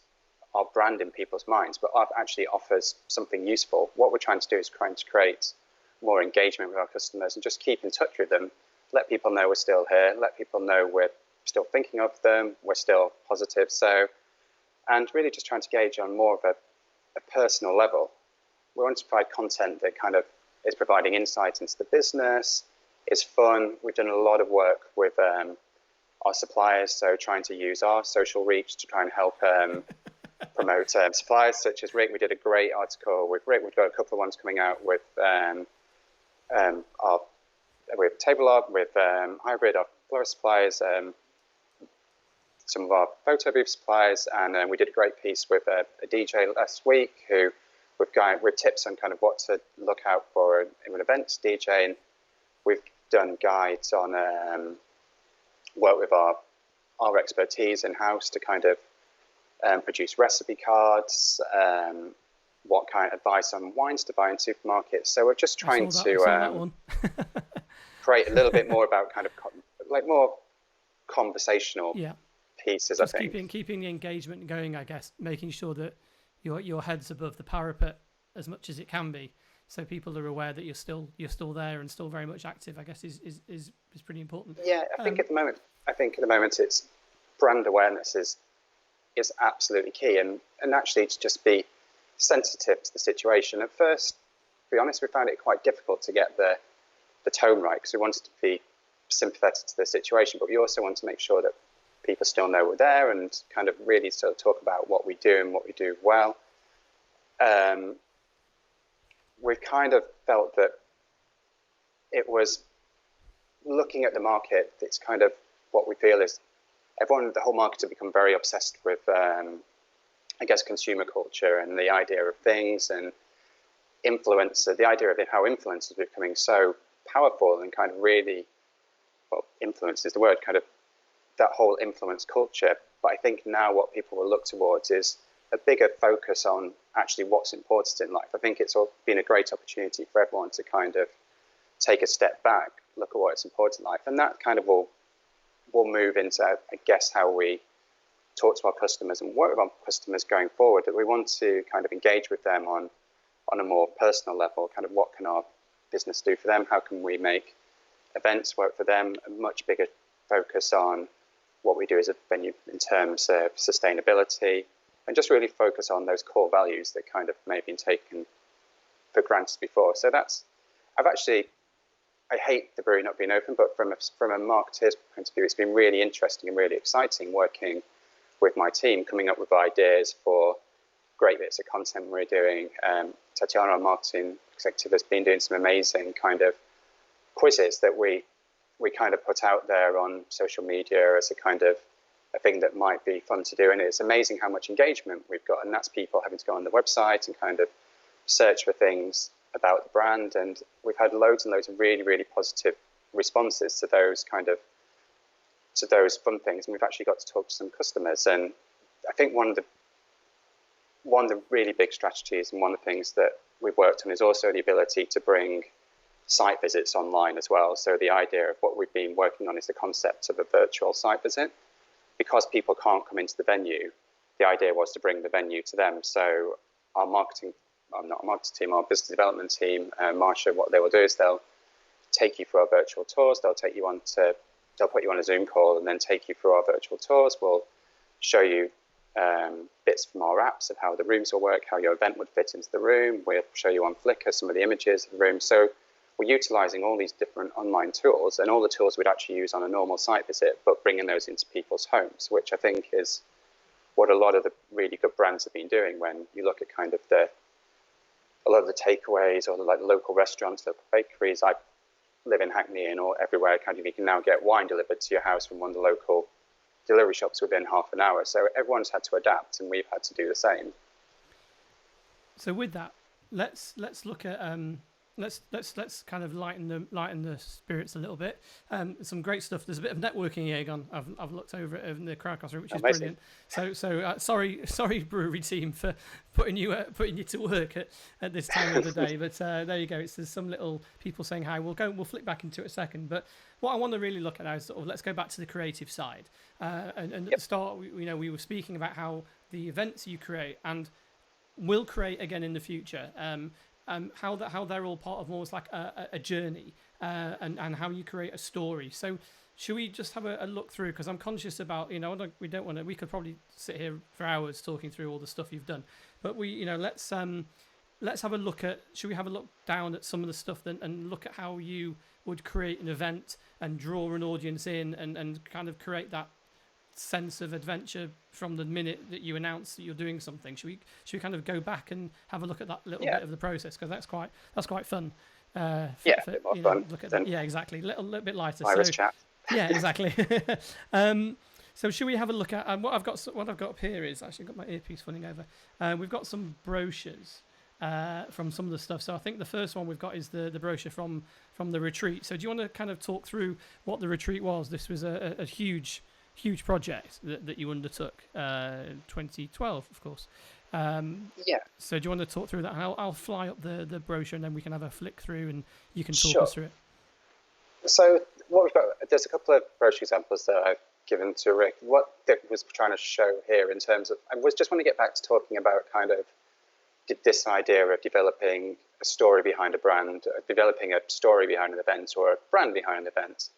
our brand in people's minds, but actually offers something useful? What we're trying to do is trying to create more engagement with our customers and just keep in touch with them, let people know we're still here, let people know we're still thinking of them, we're still positive. So, and really just trying to gauge on more of a personal level. We want to provide content that kind of is providing insight into the business, is fun. We've done a lot of work with our suppliers, so trying to use our social reach to try and help promote suppliers such as Rick. We did a great article with Rick. We've got a couple of ones coming out with Table Art, with Hybrid, our florist suppliers, some of our photo booth suppliers, and we did a great piece with a DJ last week who with tips on kind of what to look out for in an event DJ. And we've done guides on work with our expertise in-house to kind of produce recipe cards, what kind of advice on wines to buy in supermarkets. So we're just trying to create a little bit more about kind of more conversational pieces. Just I think keeping the engagement going, I guess, making sure that your head's above the parapet as much as it can be, so people are aware that you're still there and still very much active, I guess is pretty important. Yeah, I think at the moment it's brand awareness is absolutely key, and actually to just be sensitive to the situation. At first, to be honest, we found it quite difficult to get the tone right, because we wanted to be sympathetic to the situation, but we also want to make sure that people still know we're there and kind of really sort of talk about what we do and what we do well. We've kind of felt that it was looking at the market. It's kind of what we feel is the whole market has become very obsessed with, I guess, consumer culture and the idea of things and influencer, the idea of how influencers are becoming so powerful and kind of really, well, influence is the word, kind of that whole influence culture. But I think now what people will look towards is a bigger focus on actually what's important in life. I think it's been a great opportunity for everyone to kind of take a step back, look at what's important in life. And that kind of will move into, I guess, how we talk to our customers and work with our customers going forward, that we want to kind of engage with them on a more personal level, kind of what can our business do for them? How can we make events work for them? A much bigger focus on what we do as a venue in terms of sustainability, and just really focus on those core values that kind of may have been taken for granted before. So I've actually hate the brewery not being open, but from a marketeer's point of view, it's been really interesting and really exciting working with my team, coming up with ideas for great bits of content we're doing. Tatiana, our marketing executive, has been doing some amazing kind of quizzes that we kind of put out there on social media as a kind of a thing that might be fun to do. And it's amazing how much engagement we've got. And that's people having to go on the website and kind of search for things about the brand. And we've had loads and loads of really, really positive responses to those fun things. And we've actually got to talk to some customers. And I think one of the really big strategies and one of the things that we've worked on is also the ability to bring site visits online as well. So the idea of what we've been working on is the concept of a virtual site visit. Because people can't come into the venue, the idea was to bring the venue to them. So our marketing team, our business development team, Marsha, what they will do is they'll take you through our virtual tours. They'll put you on a Zoom call and then take you through our virtual tours. We'll show you bits from our apps of how the rooms will work, how your event would fit into the room. We'll show you on Flickr some of the images of the room. So we're utilizing all these different online tools and all the tools we'd actually use on a normal site visit, but bringing those into people's homes, which I think is what a lot of the really good brands have been doing. When you look at kind of a lot of the takeaways or the local restaurants, local bakeries. I live in Hackney and everywhere kind of you can now get wine delivered to your house from one of the local delivery shops within half an hour. So everyone's had to adapt, and we've had to do the same. So with that, let's look at let's kind of lighten the spirits a little bit. Some great stuff. There's a bit of networking here gone. I've looked over it in the Chromecast room, which is amazing. Brilliant. So sorry brewery team for putting you to work at this time of the day. But there you go. There's some little people saying hi. We'll flip back into it a second. But what I want to really look at now is sort of let's go back to the creative side. And at the start, we were speaking about how the events you create and will create again in the future. How they're all part of almost like a journey, and how you create a story. So should we just have a look through? Because I'm conscious about, we don't want to. We could probably sit here for hours talking through all the stuff you've done, but let's have a look at. Should we have a look down at some of the stuff and look at how you would create an event and draw an audience in and kind of create that sense of adventure from the minute that you announce that you're doing something? Should we kind of go back and have a look at that little bit of the process, because that's quite fun. A bit more fun. Look at that. Yeah, exactly. Little bit lighter. Irish chat. Yeah, exactly. So should we have a look at what I've got up here is actually got my earpiece funning over. We've got some brochures from some of the stuff. So I think the first one we've got is the brochure from the retreat. So do you want to kind of talk through what the retreat was? This was a huge project that you undertook, 2012, of course. So do you want to talk through that? I'll fly up the brochure and then we can have a flick through and you can talk us through it. So what we've got, there's a couple of brochure examples that I've given to Rick. What Dick was trying to show here in terms of, I was just want to get back to talking about kind of this idea of developing a story behind a brand, developing a story behind an event or a brand behind an event.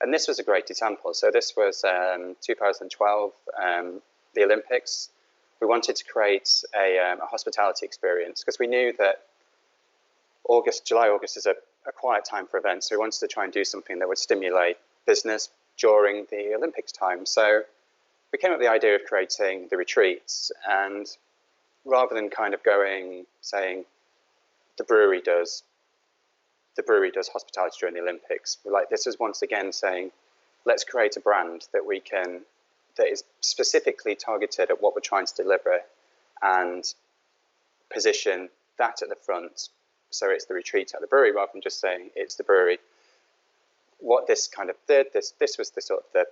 And this was a great example. So this was 2012, the Olympics. We wanted to create a hospitality experience because we knew that July, August is a quiet time for events. So we wanted to try and do something that would stimulate business during the Olympics time. So we came up with the idea of creating the retreats. And rather than kind of saying the brewery does hospitality during the Olympics. This is once again saying, let's create a brand that is specifically targeted at what we're trying to deliver and position that at the front. So it's the retreat at the brewery rather than just saying it's the brewery. What this kind of did, this was the sort of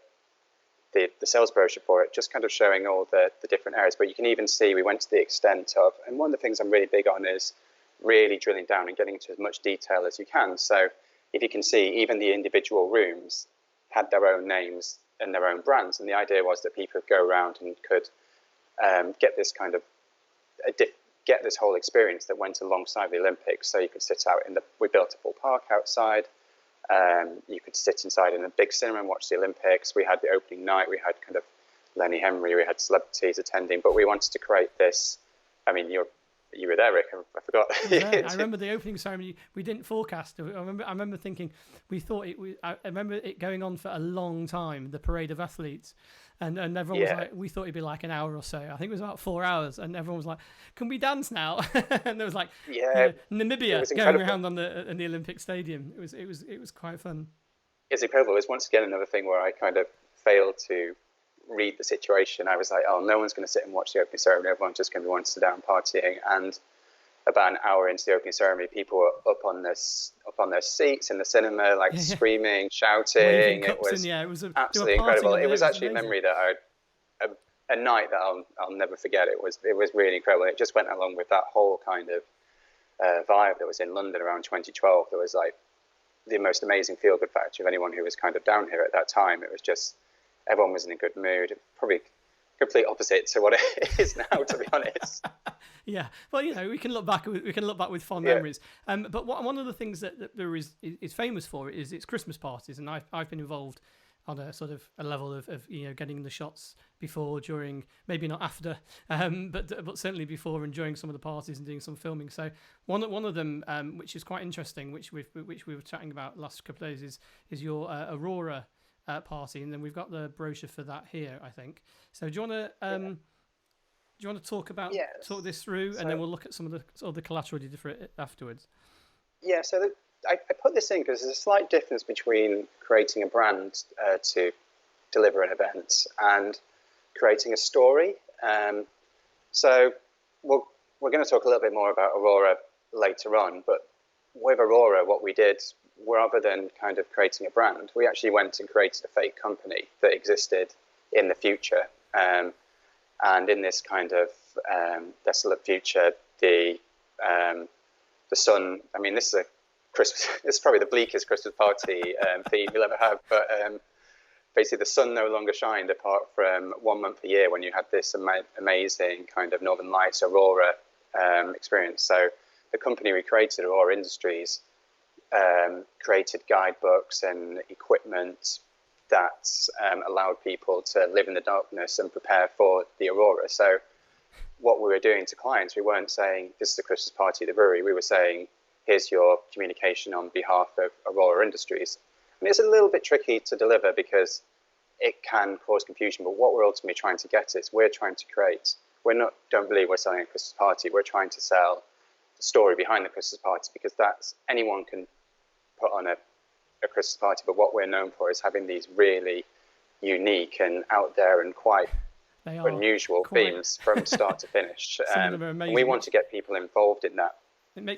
the sales brochure for it, just kind of showing all the different areas. But you can even see we went to the extent of, and one of the things I'm really big on is really drilling down and getting into as much detail as you can. So if you can see, even the individual rooms had their own names and their own brands. And the idea was that people could go around and could get this kind of, get this whole experience that went alongside the Olympics. So you could sit out we built a full park outside. You could sit inside in a big cinema and watch the Olympics. We had the opening night. We had kind of Lenny Henry. We had celebrities attending. But we wanted to create this. I mean, You were there, Rick. I forgot. I remember the opening ceremony. We didn't forecast. I remember thinking we thought it. I remember it going on for a long time. The parade of athletes, and everyone was like, we thought it'd be like an hour or so. I think it was about 4 hours, and everyone was like, "Can we dance now?" And there was like, Namibia going around on the in the Olympic Stadium. It was quite fun. It's incredible. It was once again another thing where I kind of failed to read the situation. I was like, oh, no one's going to sit and watch the opening ceremony. Everyone's just going to want to sit down partying. And about an hour into the opening ceremony, people were up on their seats in the cinema, like screaming, shouting. It was absolutely incredible. It was actually a memory that a night that I'll never forget. It was really incredible. It just went along with that whole kind of vibe that was in London around 2012. There was like the most amazing feel-good factor of anyone who was kind of down here at that time. It was just, everyone was in a good mood. Probably complete opposite to what it is now, to be honest. Yeah, well, we can look back with fond memories. But one of the things that there is famous for is its Christmas parties, and I've been involved on a sort of a level of getting the shots before, during, maybe not after, but certainly before and during some of the parties and doing some filming. So one of them, which is quite interesting, which we were chatting about last couple of days, is your Aurora party, and then we've got the brochure for that here, I think. So do you want to talk this through, and then we'll look at some of the other collateral you did for it afterwards? Yeah, so I put this in because there's a slight difference between creating a brand to deliver an event and creating a story. So we're going to talk a little bit more about Aurora later on, but with Aurora, what we did, rather than kind of creating a brand, we actually went and created a fake company that existed in the future. And in this kind of desolate future, the sun, I mean, this is probably the bleakest Christmas party theme you'll ever have, but basically the sun no longer shined apart from 1 month a year when you had this amazing kind of Northern Lights Aurora experience. So the company we created, Aurora Industries, created guidebooks and equipment that allowed people to live in the darkness and prepare for the Aurora. So what we were doing to clients, we weren't saying, this is the Christmas party at the brewery. We were saying, here's your communication on behalf of Aurora Industries. And it's a little bit tricky to deliver because it can cause confusion, but what we're ultimately trying to get is don't believe we're selling a Christmas party. We're trying to sell the story behind the Christmas party, because anyone can put on a Christmas party, but what we're known for is having these really unique and out there and quite unusual themes from start to finish. And we want to get people involved in that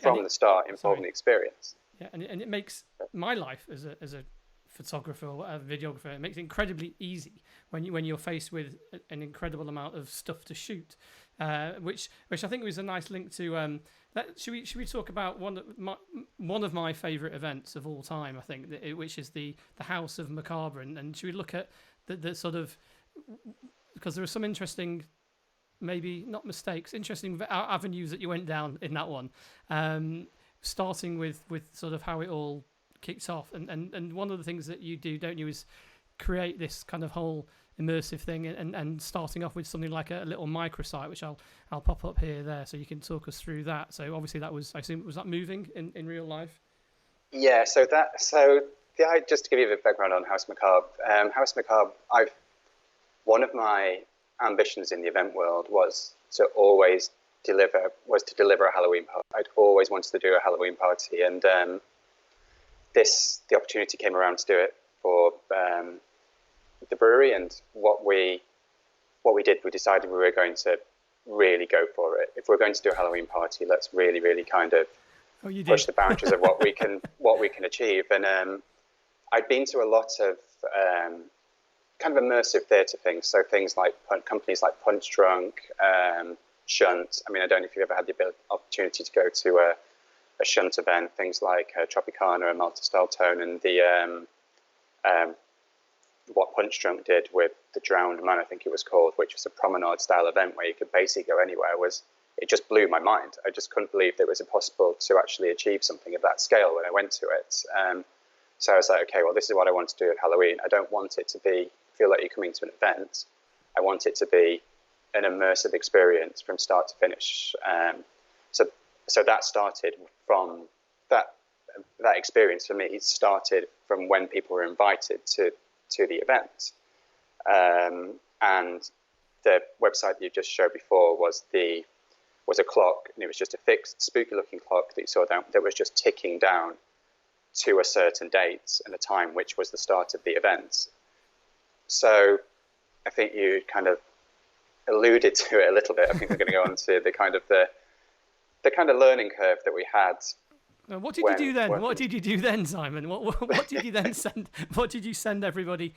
from the start, involved in the experience. Yeah, and it makes my life as a photographer or a videographer, it makes it incredibly easy when you're faced with an incredible amount of stuff to shoot, which I think was a nice link to. Should we talk about one of my favourite events of all time? I think which is the House of Macabre, and should we look at the sort of, because there are some interesting, maybe not mistakes, interesting avenues that you went down in that one, starting with sort of how it all kicked off, and one of the things that you do, don't you, is create this kind of whole immersive thing, and starting off with something like a little microsite, which I'll pop up there, so you can talk us through that. So obviously that was, I assume, was that moving in real life? Yeah, just to give you a bit of background on House Macabre. House Macabre, one of my ambitions in the event world was to deliver a Halloween party. I'd always wanted to do a Halloween party, and the opportunity came around to do it for the brewery. And what we did, we decided we were going to really go for it. If we're going to do a Halloween party, let's really, really kind of push the boundaries of what we can achieve. And I'd been to a lot of kind of immersive theatre things, so things like companies like Punch Drunk, Shunt. I mean, I don't know if you've ever had the opportunity to go to a Shunt event, things like Tropicana and Malta Style Tone, and the what Punch Drunk did with the Drowned Man, I think it was called, which was a promenade style event where you could basically go anywhere. It just blew my mind. I just couldn't believe that it was impossible to actually achieve something of that scale when I went to it. So I was like, okay, well, this is what I want to do at Halloween. I don't want it to feel like you're coming to an event. I want it to be an immersive experience from start to finish. So that started from that experience for me. It started from when people were invited to the event, and the website that you just showed before was a clock, and it was just a fixed, spooky-looking clock that you saw down that was just ticking down to a certain date and a time, which was the start of the event. So I think you kind of alluded to it a little bit. I think we're going to go on to the kind of learning curve that we had. What did you do then? What did you do then, Simon? What did you then send? What did you send everybody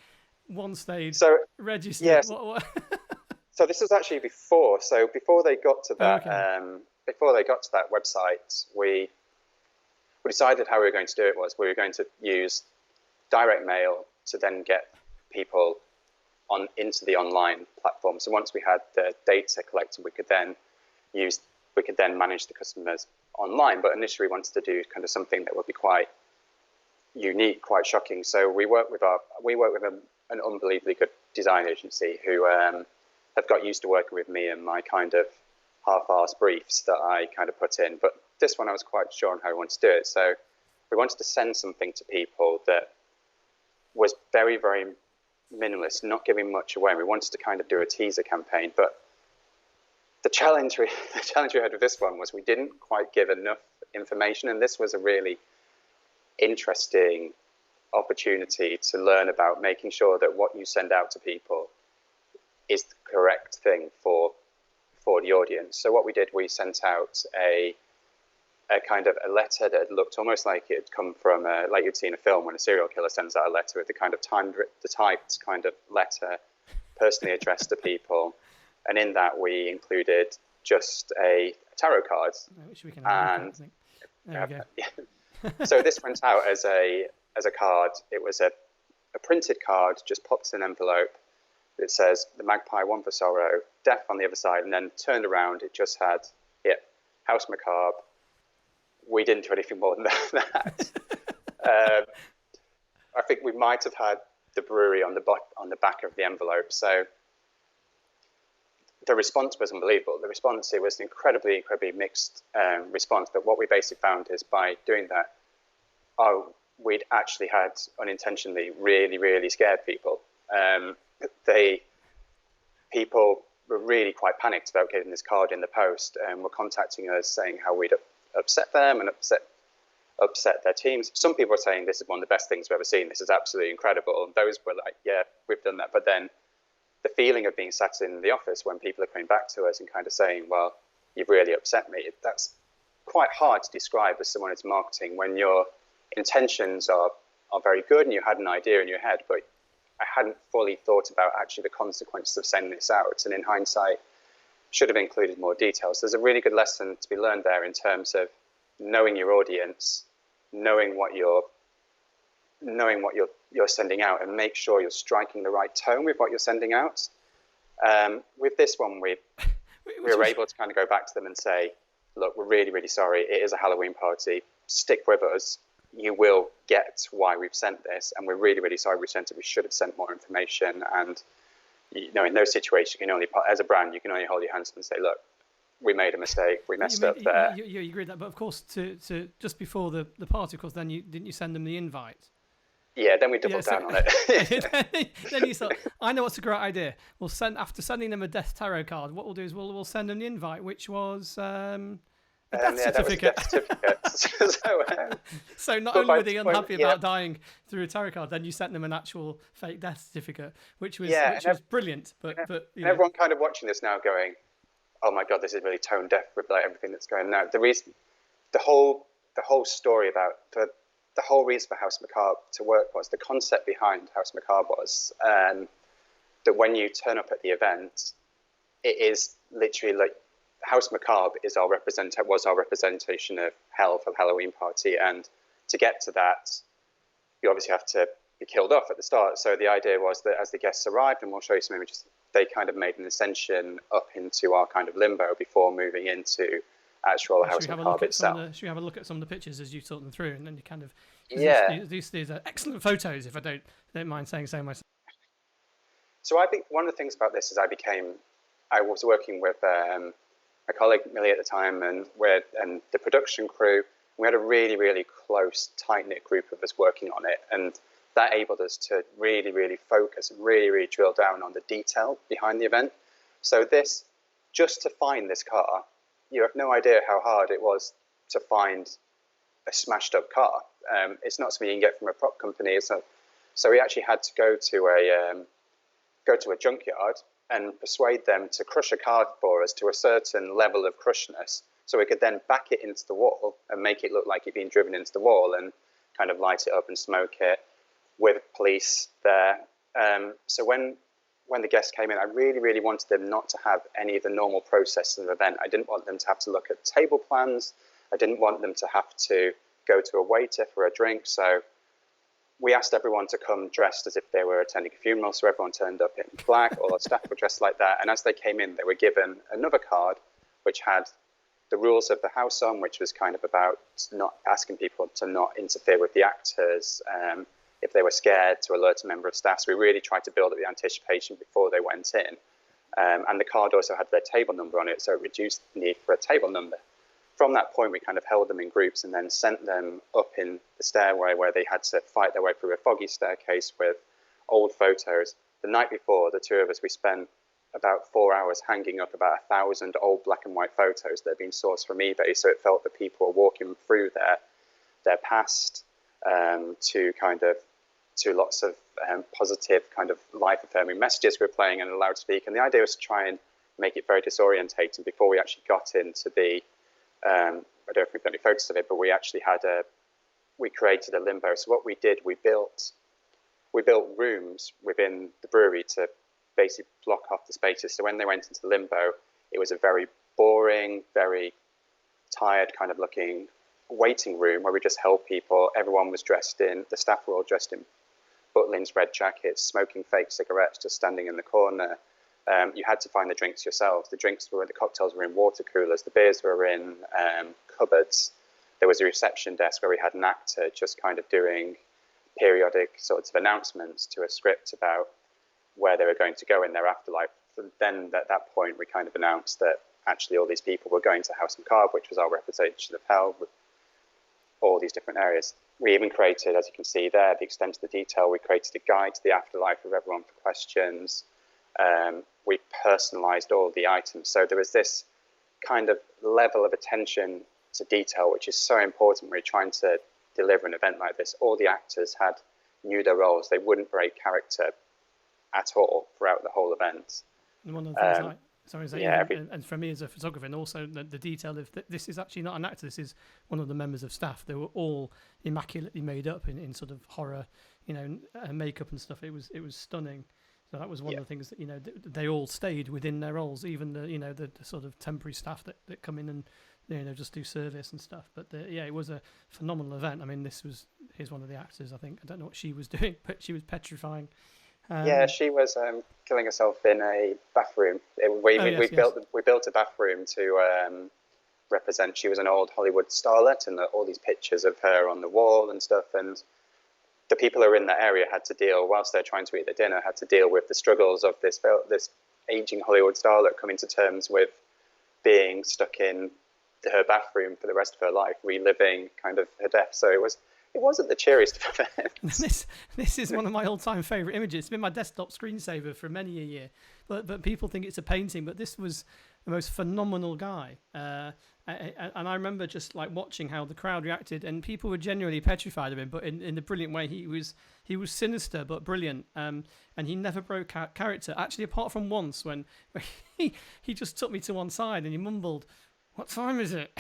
once they'd registered? Yes. So this was actually before. So before they got to that, website, we decided how we were going to do it was we were going to use direct mail to then get people into the online platform. So once we had the data collected, we could then manage the customers online. But initially, we wanted to do kind of something that would be quite unique, quite shocking. So we work with an unbelievably good design agency who have got used to working with me and my kind of half-arsed briefs that I kind of put in. But this one, I was quite sure on how we wanted to do it. So we wanted to send something to people that was very, very minimalist, not giving much away. We wanted to kind of do a teaser campaign, but the challenge we had with this one was we didn't quite give enough information, and this was a really interesting opportunity to learn about making sure that what you send out to people is the correct thing for the audience. So what we did, we sent out a kind of a letter that looked almost like it had come from like you'd see in a film when a serial killer sends out a letter with the kind of typed kind of letter personally addressed to people. And in that, we included just a tarot card. Which we can have a look at, I think. There we go. So this went out as a card. It was a printed card, just popped in an envelope. It says the magpie, one for sorrow, death on the other side, and then turned around. It just had House Macabre. We didn't do anything more than that. I think we might have had the brewery on the back of the envelope. So the response was unbelievable. The response, it was an incredibly, incredibly mixed response. But what we basically found is by doing that, we'd actually had unintentionally really, really scared people. People were really quite panicked about getting this card in the post and were contacting us saying how we'd upset them and upset their teams. Some people were saying this is one of the best things we've ever seen. This is absolutely incredible. And those were like, yeah, we've done that. But then the feeling of being sat in the office when people are coming back to us and kind of saying, well, you've really upset me. That's quite hard to describe as someone who's marketing when your intentions are very good and you had an idea in your head, but I hadn't fully thought about actually the consequences of sending this out. And in hindsight, should have included more details. There's a really good lesson to be learned there in terms of knowing your audience, knowing what you're sending out, and make sure you're striking the right tone with what you're sending out. With this one, we were able to kind of go back to them and say, look, we're really, really sorry. It is a Halloween party. Stick with us. You will get why we've sent this, and we're really, really sorry we sent it. We should have sent more information. And in those situations, you can only, as a brand, you can only hold your hands up and say, look, we made a mistake. We messed up there. You agree with that, but of course, to just before the party, of course, then didn't you send them the invite? Yeah, then we doubled down on it. Then you thought, I know what's a great idea. We'll after sending them a death tarot card, what we'll do is we'll send them the invite, which was a death certificate. So not only were they unhappy about dying through a tarot card, then you sent them an actual fake death certificate, which was brilliant. But everyone kind of watching this now going, oh my God, this is really tone deaf with like everything that's going on now. The whole story about the whole reason for House Macabre to work was, the concept behind House Macabre was that when you turn up at the event, it is literally like House Macabre was our representation of hell for the Halloween party. And to get to that, you obviously have to be killed off at the start. So the idea was that as the guests arrived, and we'll show you some images, they kind of made an ascension up into our kind of limbo before moving into actual House Macabre itself. Should we have a look at some of the pictures as you talk them through, and then you kind of these are excellent photos, if I don't mind saying so myself. So I think one of the things about this is I was working with my colleague Millie at the time, and the production crew. We had a really, really close, tight-knit group of us working on it, and that enabled us to really, really focus and really, really drill down on the detail behind the event. So just to find this car, you have no idea how hard it was to find a smashed up car. It's not something you can get from a prop company. So we actually had to go to a junkyard and persuade them to crush a car for us to a certain level of crushness, so we could then back it into the wall and make it look like it'd been driven into the wall and kind of light it up and smoke it with police there. So when the guests came in, I really, really wanted them not to have any of the normal process of the event. I didn't want them to have to look at table plans. I didn't want them to have to go to a waiter for a drink. So we asked everyone to come dressed as if they were attending a funeral. So everyone turned up in black, all our staff were dressed like that. And as they came in, they were given another card, which had the rules of the house on, which was kind of about not asking people to not interfere with the actors. If they were scared, to alert a member of staff. So we really tried to build up the anticipation before they went in. And the card also had their table number on it, so it reduced the need for a table number. From that point, we kind of held them in groups and then sent them up in the stairway where they had to fight their way through a foggy staircase with old photos. The night before, the two of us, we spent about 4 hours hanging up about 1,000 old black and white photos that had been sourced from eBay, so it felt that people were walking through their past to lots of positive kind of life-affirming messages we were playing in a loudspeaker. And the idea was to try and make it very disorientating before we actually got into the I don't know if we've got any photos of it, but we actually we created a limbo. So what we did, we built rooms within the brewery to basically block off the spaces. So when they went into limbo, it was a very boring, very tired kind of looking waiting room where we just held people. Everyone was the staff were all dressed in Butlins red jackets, smoking fake cigarettes, just standing in the corner. You had to find the drinks yourselves. The cocktails were in water coolers. The beers were in cupboards. There was a reception desk where we had an actor just kind of doing periodic sorts of announcements to a script about where they were going to go in their afterlife. And then at that point, we kind of announced that actually all these people were going to Houseman Curve, which was our representation of hell, with all these different areas. We even created, as you can see there, the extent of the detail. We created a guide to the afterlife of everyone for questions. We personalized all the items. So there was this kind of level of attention to detail, which is so important when you're trying to deliver an event like this. All the actors knew their roles. They wouldn't break character at all throughout the whole event. And one of the things and for me as a photographer, and also the detail of this is actually not an actor. This is one of the members of staff. They were all immaculately made up in sort of horror, makeup and stuff. It was stunning. So that was one of the things that they all stayed within their roles, even the sort of temporary staff that come in and just do service and stuff. But it was a phenomenal event. I mean, here's one of the actors. I think I don't know what she was doing, but she was petrifying. She was killing herself in a bathroom. We built a bathroom to represent. She was an old Hollywood starlet, and all these pictures of her on the wall and stuff. And the people who were in that area had to deal, whilst they're trying to eat their dinner, had to deal with the struggles of this aging Hollywood starlet coming to terms with being stuck in her bathroom for the rest of her life, reliving kind of her death. So it wasn't the cheeriest of events. This is one of my all-time favourite images. It's been my desktop screensaver for many a year. But people think it's a painting, but this was the most phenomenal guy. And I remember just like watching how the crowd reacted, and people were genuinely petrified of him, but in a brilliant way. He was sinister but brilliant, and he never broke character. Actually, apart from once when he just took me to one side and he mumbled, "What time is it?"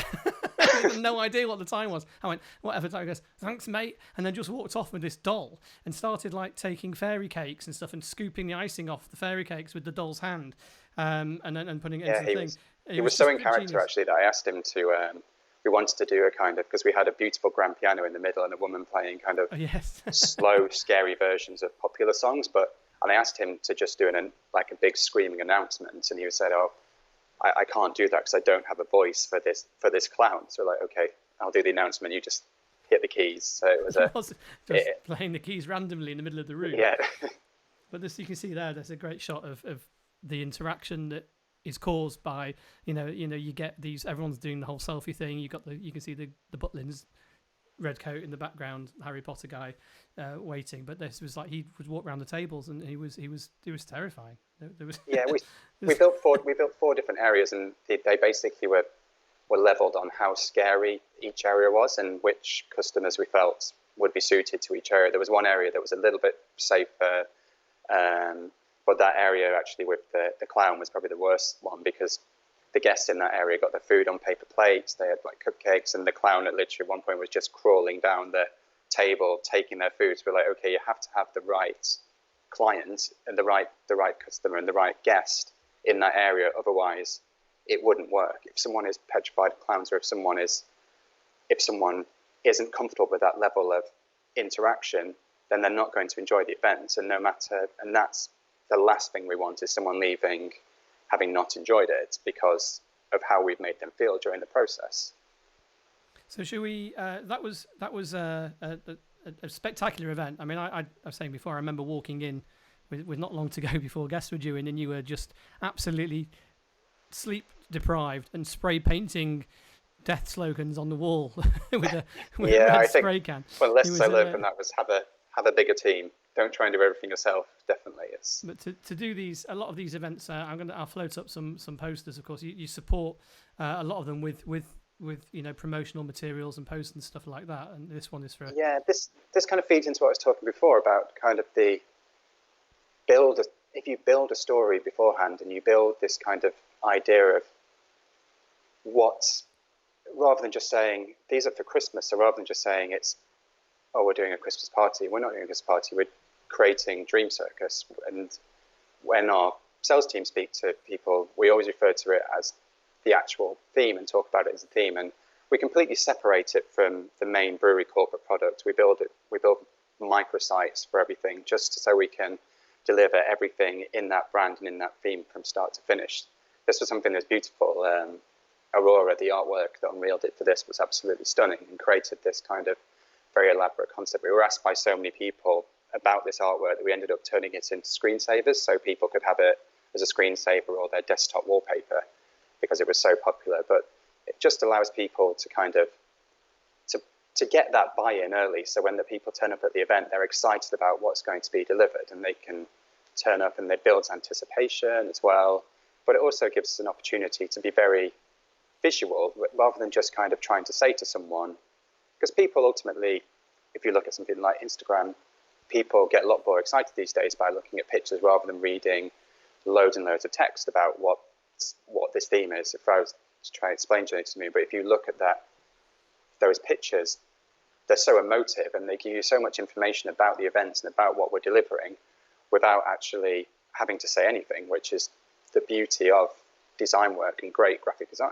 I had no idea what the time was. I went, "Whatever time." He goes, "Thanks, mate," and then just walked off with this doll and started like taking fairy cakes and stuff and scooping the icing off the fairy cakes with the doll's hand, and putting it into the thing. He was so in character, actually, that I asked him to. We wanted to do a kind of, because we had a beautiful grand piano in the middle and a woman playing kind of slow, scary versions of popular songs. And I asked him to just do a big screaming announcement, and he said, "Oh, I can't do that because I don't have a voice for this clown." So we're like, "Okay, I'll do the announcement. You just hit the keys." So it was playing the keys randomly in the middle of the room. Yeah. But you can see there's a great shot of the interaction that is caused by you get these, everyone's doing the whole selfie thing. You can see the Butlins red coat in the background, Harry Potter guy waiting. But this was like he would walk around the tables, and he was terrifying. There was Yeah, we built four different areas, and they basically were leveled on how scary each area was and which customers we felt would be suited to each area. There was one area that was a little bit safer, but that area actually with the clown was probably the worst one, because the guests in that area got their food on paper plates. They had like cupcakes, and the clown at literally one point was just crawling down the table, taking their food. So we're like, okay, you have to have the right client and the right customer and the right guest in that area. Otherwise, it wouldn't work. If someone is petrified of clowns, or if someone isn't comfortable with that level of interaction, then they're not going to enjoy the event. And that's the last thing we want, is someone leaving having not enjoyed it because of how we've made them feel during the process. So should we? That was a spectacular event. I mean, I was saying before, I remember walking in with not long to go before guests were due in, and you were just absolutely sleep deprived and spray painting death slogans on the wall with a red spray can. Well, lessons I learned from that was have a bigger team. Don't try and do everything yourself. Definitely, yes. But to do a lot of these events, I'll float up some posters. Of course, you support a lot of them with promotional materials and posts and stuff like that. And this one is for this kind of feeds into what I was talking before about kind of the build. If you build a story beforehand and you build this kind of idea of rather than just saying these are for Christmas, so rather than just saying we're doing a Christmas party, we're not doing a Christmas party, we're creating Dream Circus. And when our sales team speak to people, we always refer to it as the actual theme and talk about it as a theme. And we completely separate it from the main brewery corporate product. We build microsites for everything, just so we can deliver everything in that brand and in that theme from start to finish. This was something that's beautiful. Aurora, the artwork that Unreal did for this, was absolutely stunning and created this kind of very elaborate concept. We were asked by so many people about this artwork that we ended up turning it into screensavers, so people could have it as a screensaver or their desktop wallpaper, because it was so popular. But it just allows people to kind of to get that buy-in early, so when the people turn up at the event, they're excited about what's going to be delivered, and they can turn up, and it builds anticipation as well. But it also gives us an opportunity to be very visual, rather than just kind of trying to say to someone, because people ultimately, if you look at something like Instagram, people get a lot more excited these days by looking at pictures rather than reading loads and loads of text about what this theme is. If I was to try and explain it to me, but if you look at those pictures, they're so emotive, and they give you so much information about the events and about what we're delivering without actually having to say anything, which is the beauty of design work and great graphic design.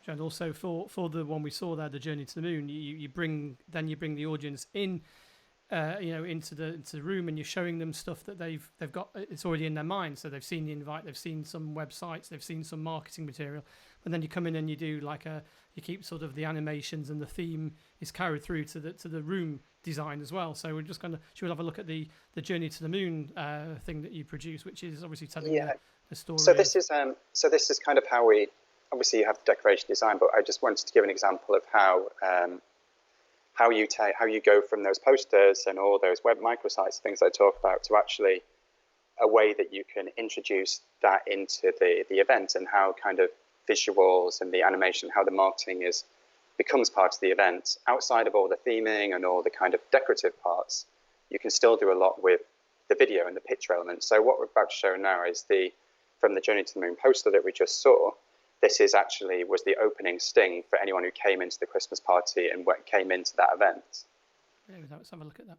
And also for the one we saw there, the Journey to the Moon, you bring the audience in, into the room, and you're showing them stuff that they've got. It's already in their mind, so they've seen the invite, they've seen some websites, they've seen some marketing material, but then you come in and you do you keep sort of the animations, and the theme is carried through to the room design as well. So we'll have a look at the Journey to the Moon thing that you produce, which is obviously telling the story. So this is kind of how we. Obviously, you have the decoration design, but I just wanted to give an example of how you go from those posters and all those web microsites, things I talk about, to actually a way that you can introduce that into the event, and how kind of visuals and the animation, how the marketing becomes part of the event. Outside of all the theming and all the kind of decorative parts, you can still do a lot with the video and the picture element. So what we're about to show now is from the Journey to the Moon poster that we just saw. This was the opening sting for anyone who came into the Christmas party and came into that event. Yeah, let's have a look at that.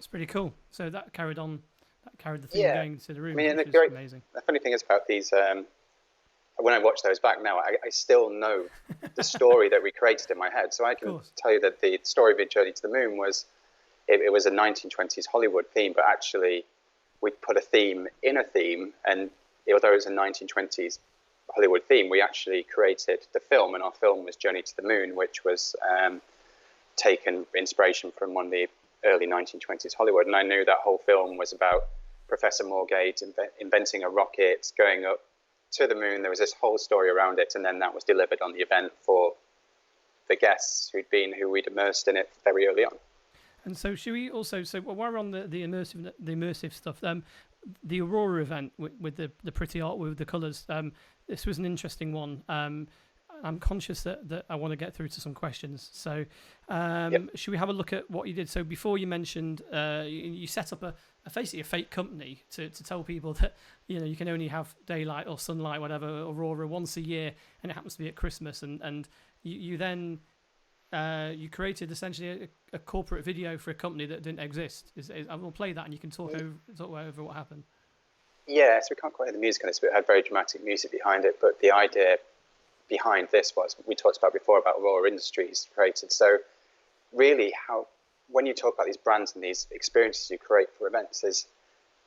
That's pretty cool. So that carried the thing going to the room, I mean, which is amazing. The funny thing is about these, when I watch those back now, I still know the story that we created in my head. So I can tell you that the story of Journey to the Moon was, it was a 1920s Hollywood theme, but actually we put a theme in a theme, and although it was a 1920s Hollywood theme, we actually created the film, and our film was Journey to the Moon, which was taken inspiration from one of the early 1920s Hollywood. And I knew that whole film was about Professor Morgate inventing a rocket, going up to the moon. There was this whole story around it, and then that was delivered on the event for the guests who we'd immersed in it very early on. And so should we also, while we're on the immersive stuff, the Aurora event with the pretty art with the colours, this was an interesting one. I'm conscious that I want to get through to some questions. So should we have a look at what you did? So before you mentioned you set up basically a fake company to tell people that you can only have daylight or sunlight, whatever, Aurora once a year, and it happens to be at Christmas. And you then you created essentially a corporate video for a company that didn't exist. I will play that, and you can talk over what happened. Yeah, so we can't quite hear the music on this, but it had very dramatic music behind it. But the idea behind this was, we talked about before about Aurora Industries created. So really, when you talk about these brands and these experiences you create for events, is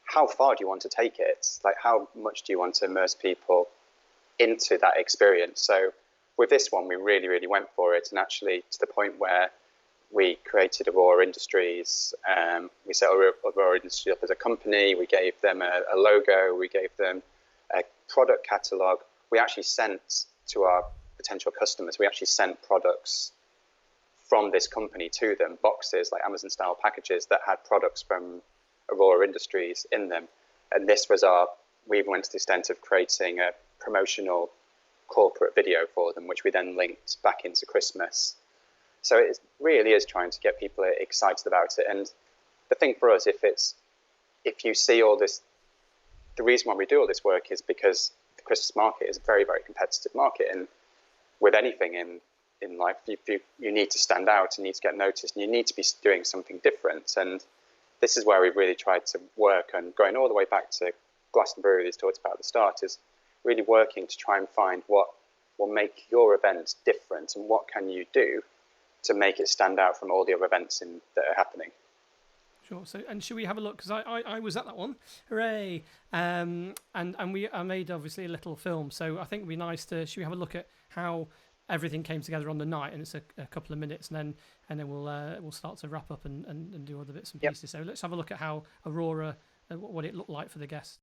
how far do you want to take it? Like, how much do you want to immerse people into that experience? So with this one, we really, really went for it, and actually to the point where we created Aurora Industries. We set Aurora Industries up as a company. We gave them a logo. We gave them a product catalog. We actually sent to our potential customers, we actually sent products from this company to them, boxes, like Amazon-style packages that had products from Aurora Industries in them. And this was we even went to the extent of creating a promotional corporate video for them, which we then linked back into Christmas. So it really is trying to get people excited about it. And the thing for us, if you see all this, the reason why we do all this work is because the Christmas market is a very, very competitive market. And with anything in life, you need to stand out, and need to get noticed, and you need to be doing something different. And this is where we've really tried to work, and going all the way back to Weston Brewery, that talked about at the start, is really working to try and find what will make your event different, and what can you do to make it stand out from all the other events that are happening. Sure. So, and should we have a look? Because I was at that one. Hooray! And I made obviously a little film. So I think it'd be nice to. Should we have a look at how everything came together on the night? And it's a couple of minutes, and then we'll start to wrap up and do other bits and pieces. So let's have a look at how Aurora, what it looked like for the guests.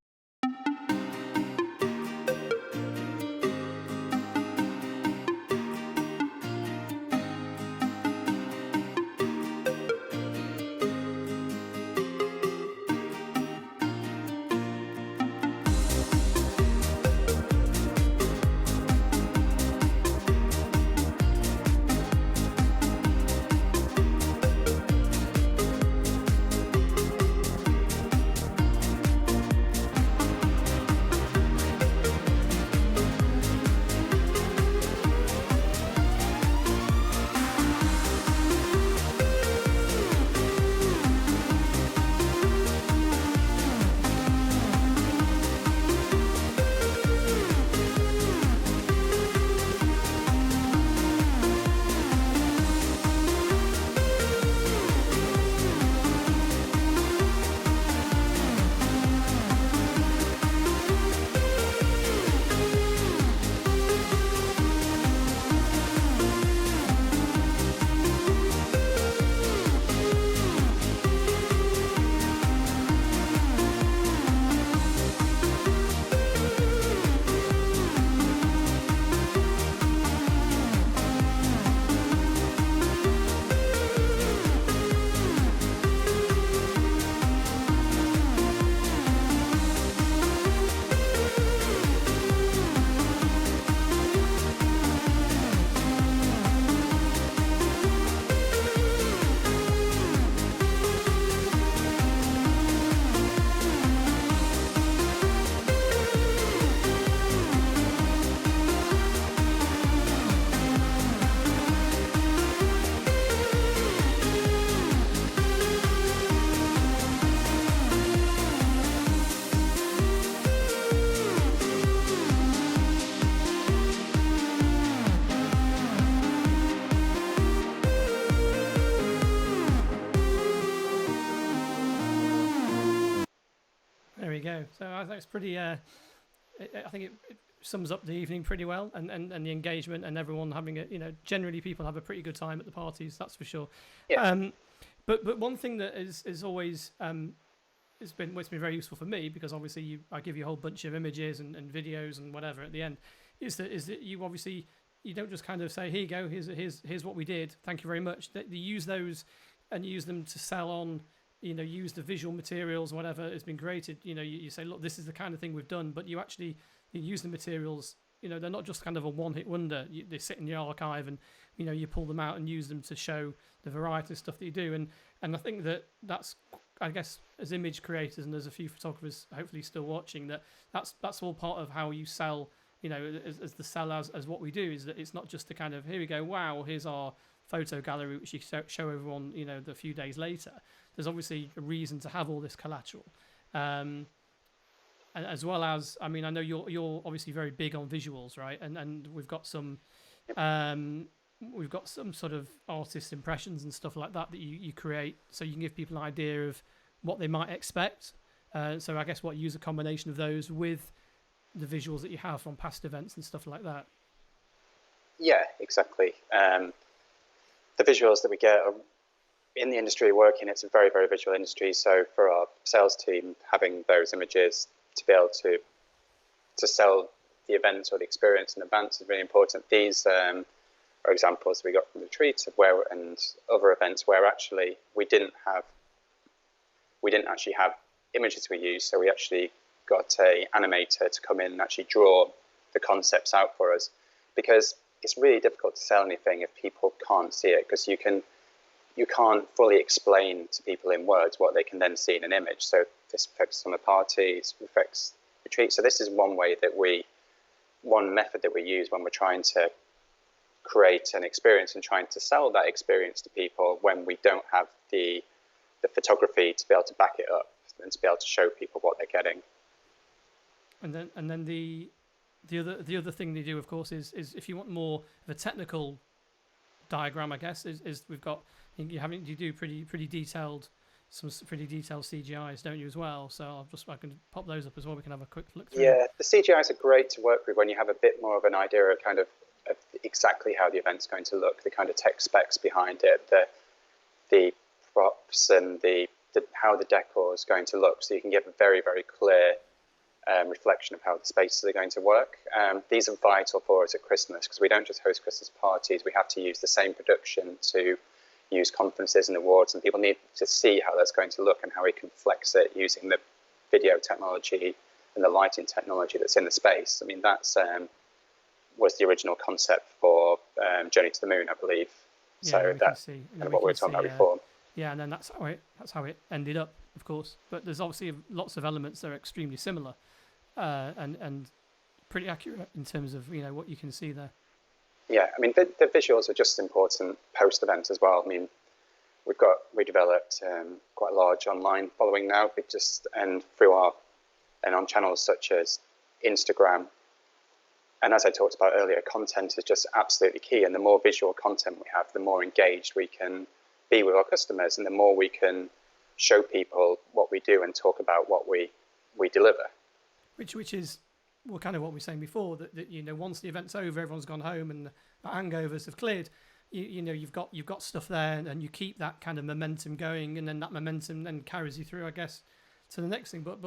go. So I think it's pretty. I think it sums up the evening pretty well, and the engagement and everyone having a, generally people have a pretty good time at the parties. That's for sure. Yeah. But one thing that is always it's been very useful for me, because obviously I give you a whole bunch of images and videos and whatever at the end, is that you obviously, you don't just kind of say, here you go, here's what we did, thank you very much. That you use those and use them to sell on, use the visual materials, whatever has been created. You say, look, this is the kind of thing we've done, but you use the materials. They're not just kind of a one-hit wonder. They sit in your archive, and you pull them out and use them to show the variety of stuff that you do. And I think that's, I guess, as image creators, and there's a few photographers hopefully still watching, that's all part of how you sell. As the sell as what we do, is that it's not just the kind of, here we go, wow, here's our photo gallery which you show everyone the few days later. There's obviously a reason to have all this collateral, and as well as, I know you're obviously very big on visuals, right? And we've got some sort of artist impressions and stuff like that you create, so you can give people an idea of what they might expect. So I guess you use a combination of those with the visuals that you have from past events and stuff like that. Yeah, exactly. The visuals that we get are, in the industry working, it's a very, very visual industry. So for our sales team, having those images to be able to sell the events or the experience in advance is really important. These are examples we got from the retreats and other events where actually we didn't actually have images we used. So we actually got a animator to come in and actually draw the concepts out for us, because it's really difficult to sell anything if people can't see it, because you can't fully explain to people in words what they can then see in an image. So this affects summer parties, affects retreats. So this is one method that we use when we're trying to create an experience and trying to sell that experience to people when we don't have the photography to be able to back it up and to be able to show people what they're getting. And then the other thing they do, of course, is if you want more of a technical diagram, I guess, is we've got, you do pretty detailed CGIs, don't you, as well? So I can pop those up as well. We can have a quick look through. Yeah, the CGIs are great to work with when you have a bit more of an idea of kind of exactly how the event's going to look, the kind of tech specs behind it, the props and the how the decor is going to look, so you can get a very, very clear reflection of how the spaces are going to work. These are vital for us at Christmas, because we don't just host Christmas parties, we have to use the same production to use conferences and awards, and people need to see how that's going to look and how we can flex it using the video technology and the lighting technology that's in the space. That's was the original concept for Journey to the Moon, I believe. Yeah, so that's kind of what we were talking about before. Yeah, and then that's how it ended up, of course. But there's obviously lots of elements that are extremely similar, and pretty accurate in terms of what you can see there. Yeah, the visuals are just important post-event as well. We developed quite a large online following now, and on channels such as Instagram. And as I talked about earlier, content is just absolutely key. And the more visual content we have, the more engaged we can be with our customers, and the more we can show people what we do and talk about what we deliver. Which is kind of what we were saying before, that once the event's over, everyone's gone home and the hangovers have cleared. You've got stuff there, and you keep that kind of momentum going, and then that momentum then carries you through, I guess, to the next thing. But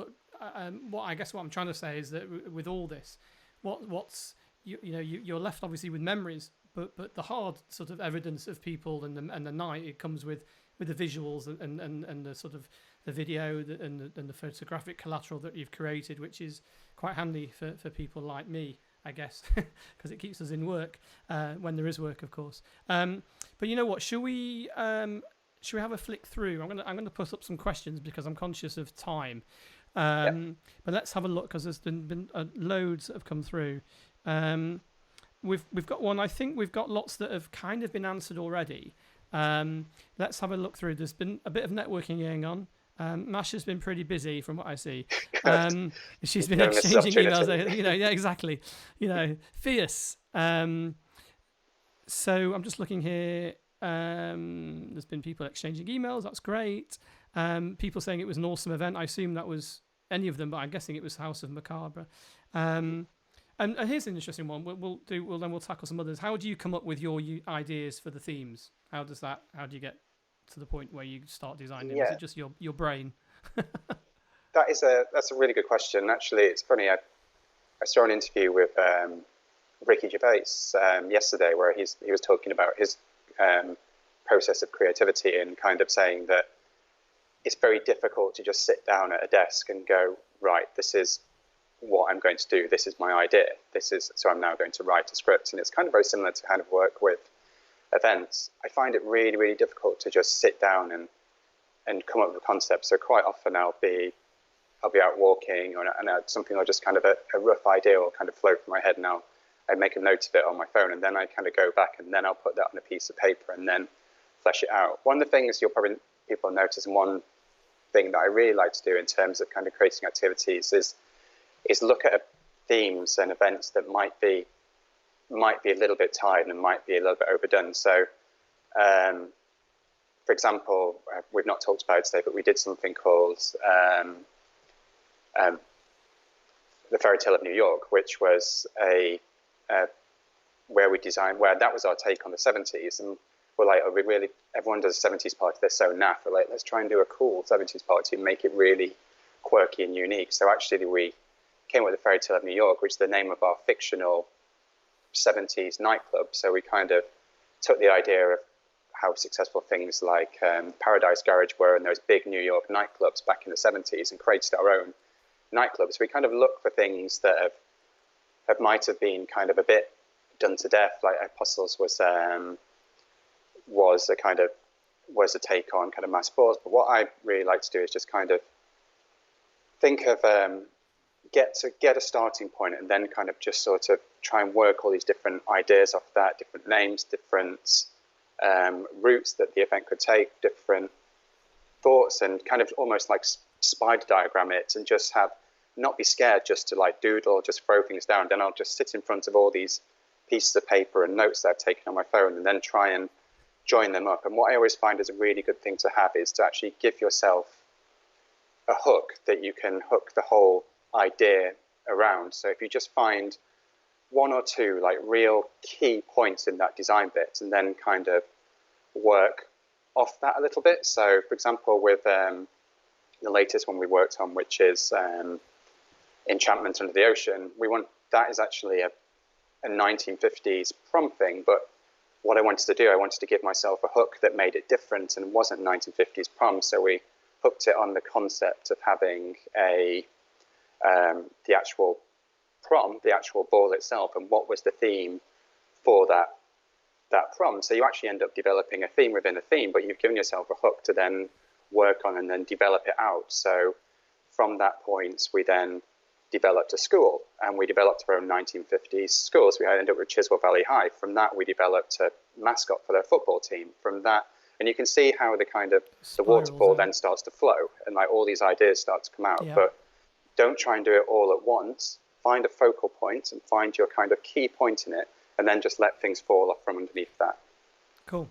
what I'm trying to say is that with all this, you're left obviously with memories, but the hard sort of evidence of people and the night, it comes with the visuals and the sort of the video and the photographic collateral that you've created, which is quite handy for people like me, I guess, because it keeps us in work when there is work, of course. But you know what? Should we have a flick through? I'm gonna put up some questions because I'm conscious of time. But let's have a look, because there's been loads that have come through. We've got one. I think we've got lots that have kind of been answered already. Let's have a look through. There's been a bit of networking going on. Masha's been pretty busy from what I see. She's been exchanging emails. Yeah, exactly. Fierce. So I'm just looking here. There's been people exchanging emails. That's great. People saying it was an awesome event. I assume that was any of them, but I'm guessing it was House of Macabre. And here's an interesting one. We'll tackle some others. How do you come up with your ideas for the themes? How do you get to the point where you start designing? Is it just your brain? That's a really good question. Actually, it's funny. I saw an interview with Ricky Gervais yesterday where he was talking about his process of creativity and kind of saying that it's very difficult to just sit down at a desk and go, right, this is what I'm going to do. This is my idea. So I'm now going to write a script. And it's kind of very similar to kind of work with events. I find it really, really difficult to just sit down and come up with a concept. So quite often I'll be out walking and something will just kind of a rough idea will kind of flow from my head, and I make a note of it on my phone, and then I kind of go back and then I'll put that on a piece of paper and then flesh it out. One of the things people notice, and one thing that I really like to do in terms of kind of creating activities is look at themes and events that might be a little bit tired and might be a little bit overdone. So, for example, we've not talked about it today, but we did something called The Fairy Tale of New York, which was where that was our take on the 70s. And we're like, everyone does a 70s party, they're so naff. We're like, let's try and do a cool 70s party and make it really quirky and unique. So actually we came up with The Fairy Tale of New York, which is the name of our fictional 70s nightclub. So we kind of took the idea of how successful things like Paradise Garage were in those big New York nightclubs back in the 70s and created our own nightclubs. We kind of look for things that might have been kind of a bit done to death, like Apostles was a take on kind of mass sports. But what I really like to do is just kind of think of get a starting point and then kind of just sort of try and work all these different ideas off that, different names, different routes that the event could take, different thoughts, and kind of almost like spider diagram it, and just not be scared just to like doodle, just throw things down. Then I'll just sit in front of all these pieces of paper and notes that I've taken on my phone and then try and join them up. And what I always find is a really good thing to have is to actually give yourself a hook that you can hook the whole idea around. So if you just find one or two like real key points in that design bit and then kind of work off that a little bit. So for example, with the latest one we worked on, which is Enchantment Under the Ocean, that is actually a 1950s prom thing, but what I wanted to do, I wanted to give myself a hook that made it different and wasn't 1950s prom. So we hooked it on the concept of having the actual prom, the actual ball itself, and what was the theme for that prom. So you actually end up developing a theme within a theme, but you've given yourself a hook to then work on and then develop it out. So from that point, we then developed a school, and we developed our own 1950s schools. We ended up with Chiswell Valley High. From that, we developed a mascot for their football team. From that, and you can see how the waterfall then starts to flow, and like all these ideas start to come out. Yeah. But don't try and do it all at once. Find a focal point and find your kind of key point in it, and then just let things fall off from underneath that. Cool.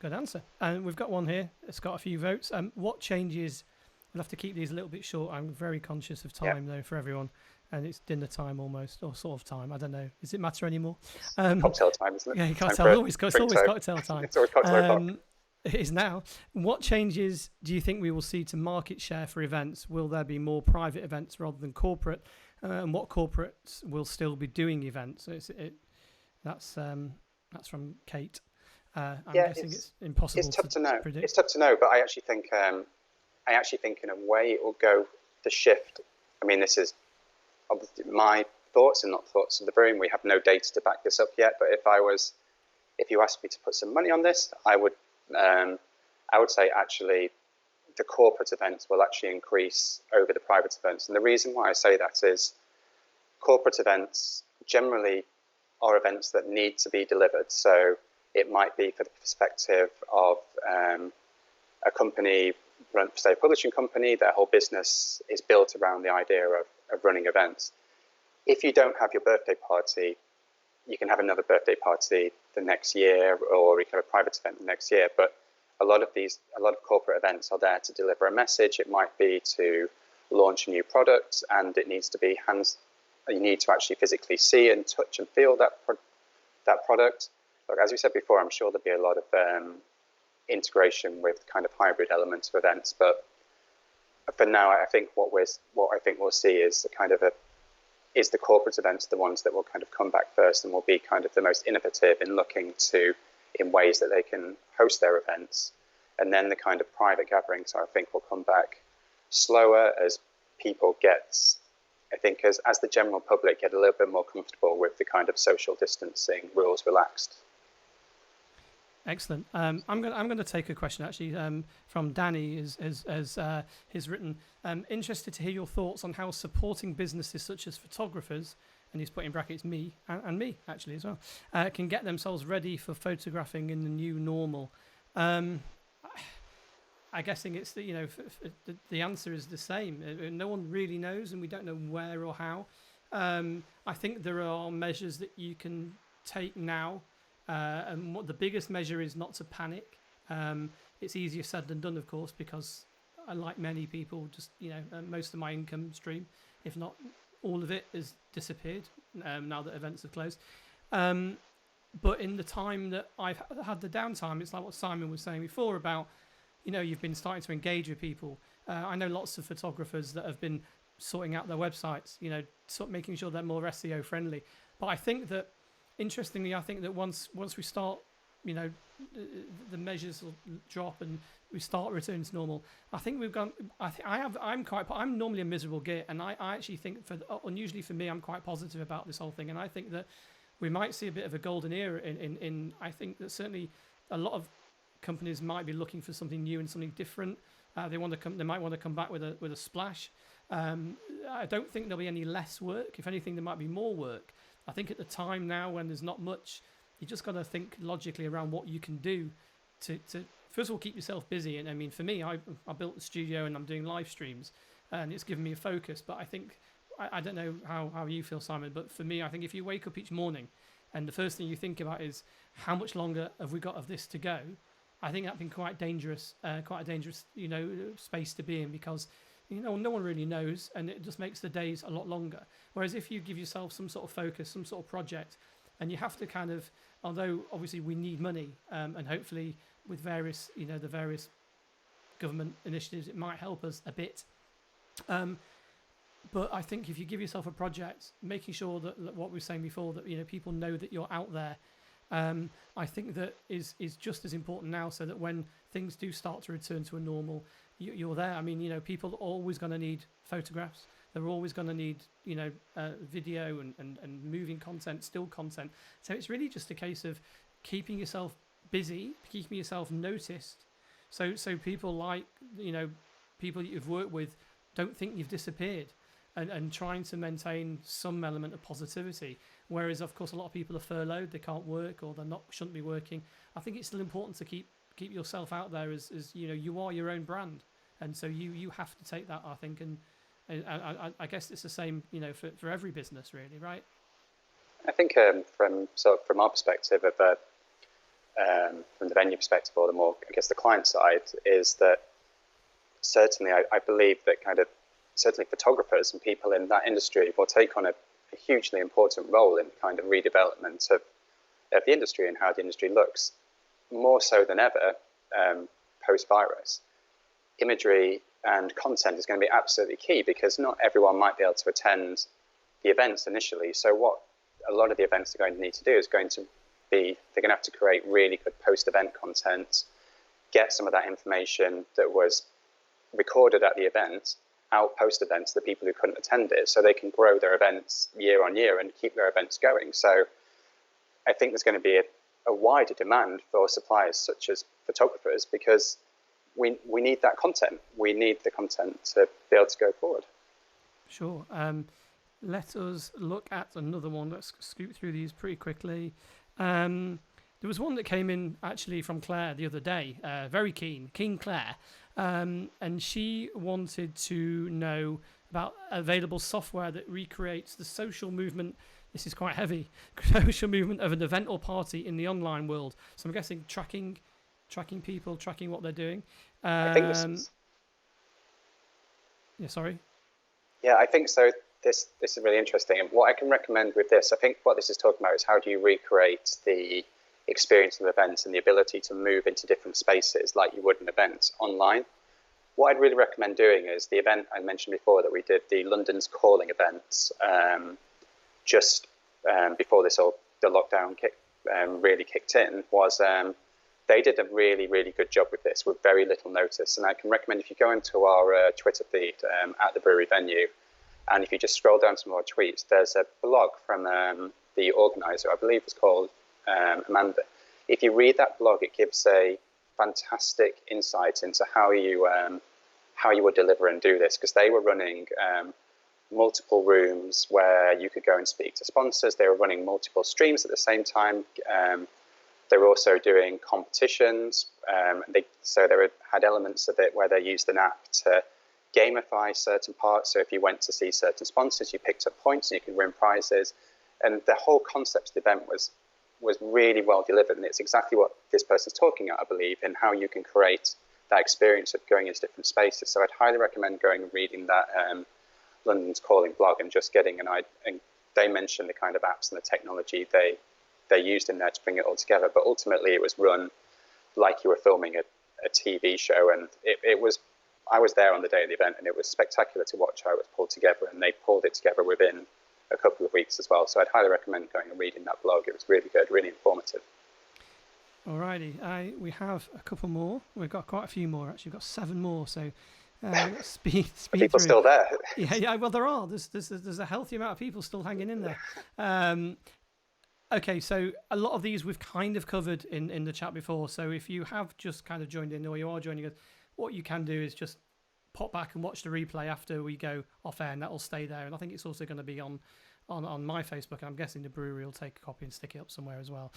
Good answer. And we've got one here. It's got a few votes. What changes? We'll have to keep these a little bit short. I'm very conscious of time, though, for everyone. And it's dinner time almost, or sort of time. I don't know. Does it matter anymore? Cocktail time, isn't it? Yeah, cocktail. It's always cocktail time. It's always cocktail o'clock. It is now. What changes do you think we will see to market share for events? Will there be more private events rather than corporate? And what corporates will still be doing events? That's from Kate. I'm guessing it's impossible. It's tough to know. Predict. It's tough to know, but I actually think in a way it will go the shift. I mean, this is obviously my thoughts and not thoughts of the room. We have no data to back this up yet. But if you asked me to put some money on this, I would say actually the corporate events will actually increase over the private events. And the reason why I say that is corporate events generally are events that need to be delivered. So it might be for the perspective of a company, say a publishing company, their whole business is built around the idea of running events. If you don't have your birthday party, you can have another birthday party the next year, or you can have a private event the next year. But a lot of corporate events are there to deliver a message. It might be to launch a new product, and it needs to be you need to actually physically see and touch and feel that product. Look, as we said before, I'm sure there'll be a lot of integration with kind of hybrid elements of events, but for now, I think what I think we'll see is the corporate events, the ones that will kind of come back first and will be kind of the most innovative in ways that they can host their events, and then the kind of private gatherings I think will come back slower as people as the general public get a little bit more comfortable with the kind of social distancing rules relaxed. Excellent. I'm going to take a question actually from Danny as he's written. Interested to hear your thoughts on how supporting businesses such as photographers, and he's put in brackets me and me actually as well, can get themselves ready for photographing in the new normal. I'm guessing it's the answer is the same. No one really knows, and we don't know where or how. I think there are measures that you can take now. And what the biggest measure is not to panic. It's easier said than done, of course, because like many people, just most of my income stream, if not all of it, has disappeared now that events have closed. But in the time that I've had the downtime, it's like what Simon was saying before about you've been starting to engage with people. I know lots of photographers that have been sorting out their websites, sort of making sure they're more SEO friendly. But I think that interestingly, I think that once we start, the measures will drop and we start returning to normal. I think we've gone. I'm normally a miserable git, and I actually think unusually for me, I'm quite positive about this whole thing, and I think that we might see a bit of a golden era. I think that certainly a lot of companies might be looking for something new and something different. They might want to come back with a splash. I don't think there'll be any less work. If anything, there might be more work. I think at the time now when there's not much, you just got to think logically around what you can do to first of all keep yourself busy. And I mean, for me, I built the studio and I'm doing live streams, and it's given me a focus. But I think I don't know how you feel, Simon, but for me, I think if you wake up each morning and the first thing you think about is how much longer have we got of this to go, I think that's been quite dangerous, space to be in, because no one really knows, and it just makes the days a lot longer. Whereas if you give yourself some sort of focus, some sort of project, and you have to kind of, although obviously we need money, and hopefully with various, the various government initiatives, it might help us a bit. But I think if you give yourself a project, making sure that what we were saying before, that people know that you're out there, I think that is just as important now, so that when things do start to return to a normal, you're there. I mean, people are always going to need photographs. They're always going to need, video and moving content, still content. So it's really just a case of keeping yourself busy, keeping yourself noticed. So people like, people that you've worked with don't think you've disappeared, and trying to maintain some element of positivity. Whereas, of course, a lot of people are furloughed, they can't work, or shouldn't be working. I think it's still important to keep yourself out there as you are your own brand. And so you have to take that, I think, and I guess it's the same, for every business, really, right? I think from our perspective, from the venue perspective, or the more, I guess, the client side, is that certainly I believe that certainly photographers and people in that industry will take on a hugely important role in kind of redevelopment of the industry and how the industry looks, more so than ever post-virus. Imagery and content is going to be absolutely key, because not everyone might be able to attend the events initially. So what a lot of the events are going to need to do is they're going to have to create really good post-event content, get some of that information that was recorded at the event out post-event to the people who couldn't attend it, so they can grow their events year on year and keep their events going. So I think there's going to be a wider demand for suppliers such as photographers, because we need that content. We need the content to be able to go forward. Sure. Let us look at another one. Let's scoot through these pretty quickly. There was one that came in actually from Claire the other day. Very keen Claire. And she wanted to know about available software that recreates the social movement. This is quite heavy. Social movement of an event or party in the online world. So I'm guessing tracking people, tracking what they're doing. I think this is... Yeah, sorry. Yeah, I think so. This is really interesting. And what I can recommend with this, I think what this is talking about is how do you recreate the experience of events and the ability to move into different spaces like you would an event online. What I'd really recommend doing is the event I mentioned before that we did, the London's Calling event, just before the lockdown really kicked in, was they did a really, really good job with this with very little notice. And I can recommend if you go into our Twitter feed at the brewery venue, and if you just scroll down some more tweets, there's a blog from the organizer, I believe it's called Amanda. If you read that blog, it gives a fantastic insight into how you would deliver and do this, because they were running multiple rooms where you could go and speak to sponsors. They were running multiple streams at the same time. They were also doing competitions. They had elements of it where they used an app to gamify certain parts. So if you went to see certain sponsors, you picked up points and you could win prizes. And the whole concept of the event was really well delivered. And it's exactly what this person's talking about, I believe, in how you can create that experience of going into different spaces. So I'd highly recommend going and reading that London's Calling blog and just getting an idea. And they mentioned the kind of apps and the technology they used in there to bring it all together. But ultimately, it was run like you were filming a TV show. And I was there on the day of the event, and it was spectacular to watch how it was pulled together. And they pulled it together within a couple of weeks as well. So I'd highly recommend going and reading that blog. It was really good, really informative. Alrighty, we have a couple more. We've got quite a few more actually. We've got 7 more. So speed people through. Still there? Yeah. Well, there are. There's a healthy amount of people still hanging in there. Okay, so a lot of these we've kind of covered in the chat before. So if you have just kind of joined in, or you are joining us, what you can do is just pop back and watch the replay after we go off air, and that'll stay there. And I think it's also going to be on my Facebook, and I'm guessing the brewery will take a copy and stick it up somewhere as well.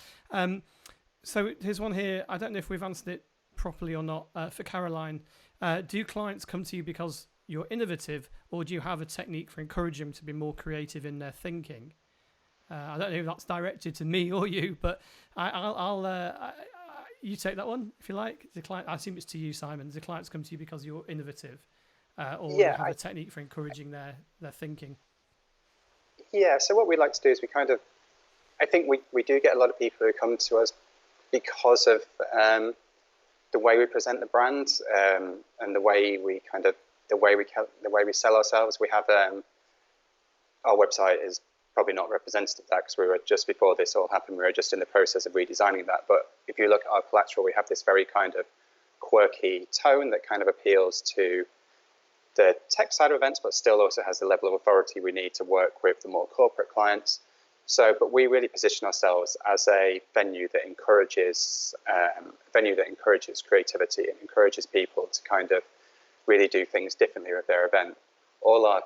So here's one here. I don't know if we've answered it properly or not. For Caroline, do clients come to you because you're innovative, or do you have a technique for encouraging them to be more creative in their thinking? I don't know if that's directed to me or you, but I'll you take that one if you like. The client, I assume it's to you, Simon. Do clients come to you because you're innovative, or you have a technique for encouraging their thinking? Yeah. So what we like to do is I think we do get a lot of people who come to us because of the way we present the brand and the way we sell ourselves. We have our website is probably not representative of that, because we were just before this all happened, we were just in the process of redesigning that. But if you look at our collateral, we have this very kind of quirky tone that kind of appeals to the tech side of events, but still also has the level of authority we need to work with the more corporate clients. But we really position ourselves as a venue that encourages creativity and encourages people to kind of really do things differently with their event. All our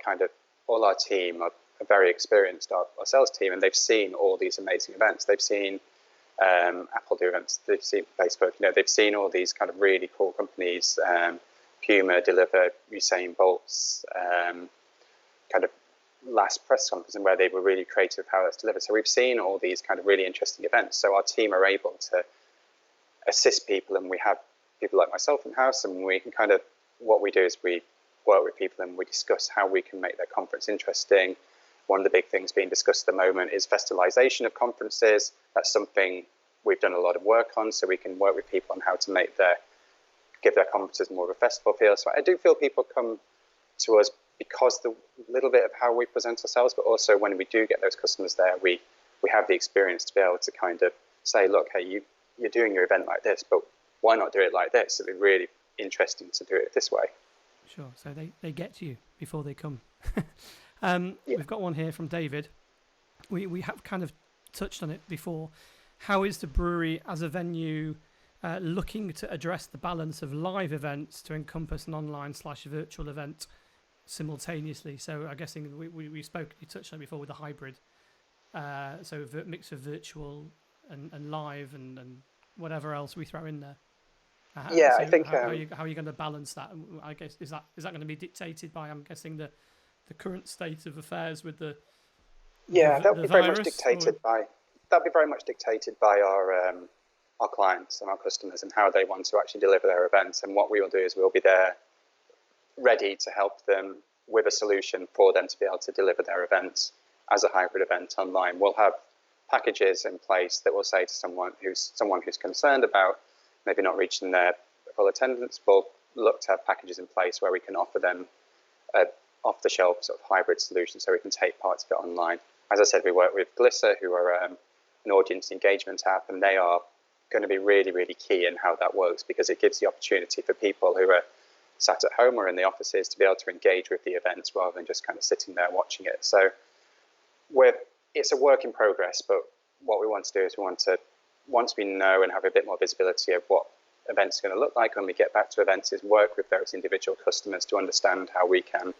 team are very experienced, our sales team, and they've seen all these amazing events. They've seen Apple do events, they've seen Facebook, they've seen all these kind of really cool companies, Puma deliver Usain Bolt's kind of last press conference, and where they were really creative how that's delivered. So we've seen all these kind of really interesting events. So our team are able to assist people, and we have people like myself in-house, and we can kind of, what we do is we work with people and we discuss how we can make their conference interesting. One of the big things being discussed at the moment is festivalization of conferences. That's something we've done a lot of work on, so we can work with people on how to give their conferences more of a festival feel. So I do feel people come to us because the little bit of how we present ourselves, but also when we do get those customers there, we have the experience to be able to kind of say, look, hey, you're doing your event like this, but why not do it like this? It'd be really interesting to do it this way. Sure. So they get to you before they come. Yeah. We've got one here from David. We have kind of touched on it before. How is the brewery as a venue looking to address the balance of live events to encompass an online/virtual event simultaneously? So I'm guessing we touched on it before with the hybrid. So a mix of virtual and live and whatever else we throw in there. I think how are you going to balance that? I guess is that going to be dictated by, I'm guessing, the current state of affairs with the that'll be very much virus, dictated by our clients and our customers and how they want to actually deliver their events. And what we will do is we'll be there ready to help them with a solution for them to be able to deliver their events as a hybrid event online. We'll have packages in place that will say to someone who's concerned about maybe not reaching their full attendance, we'll look to have packages in place where we can offer them a off-the-shelf sort of hybrid solution so we can take parts of it online. As I said, we work with Glisser, who are an audience engagement app, and they are going to be really, really key in how that works, because it gives the opportunity for people who are sat at home or in the offices to be able to engage with the events rather than just kind of sitting there watching it. So it's a work in progress, but what we want to do is we want to, once we know and have a bit more visibility of what events are going to look like when we get back to events, is work with those individual customers to understand how we can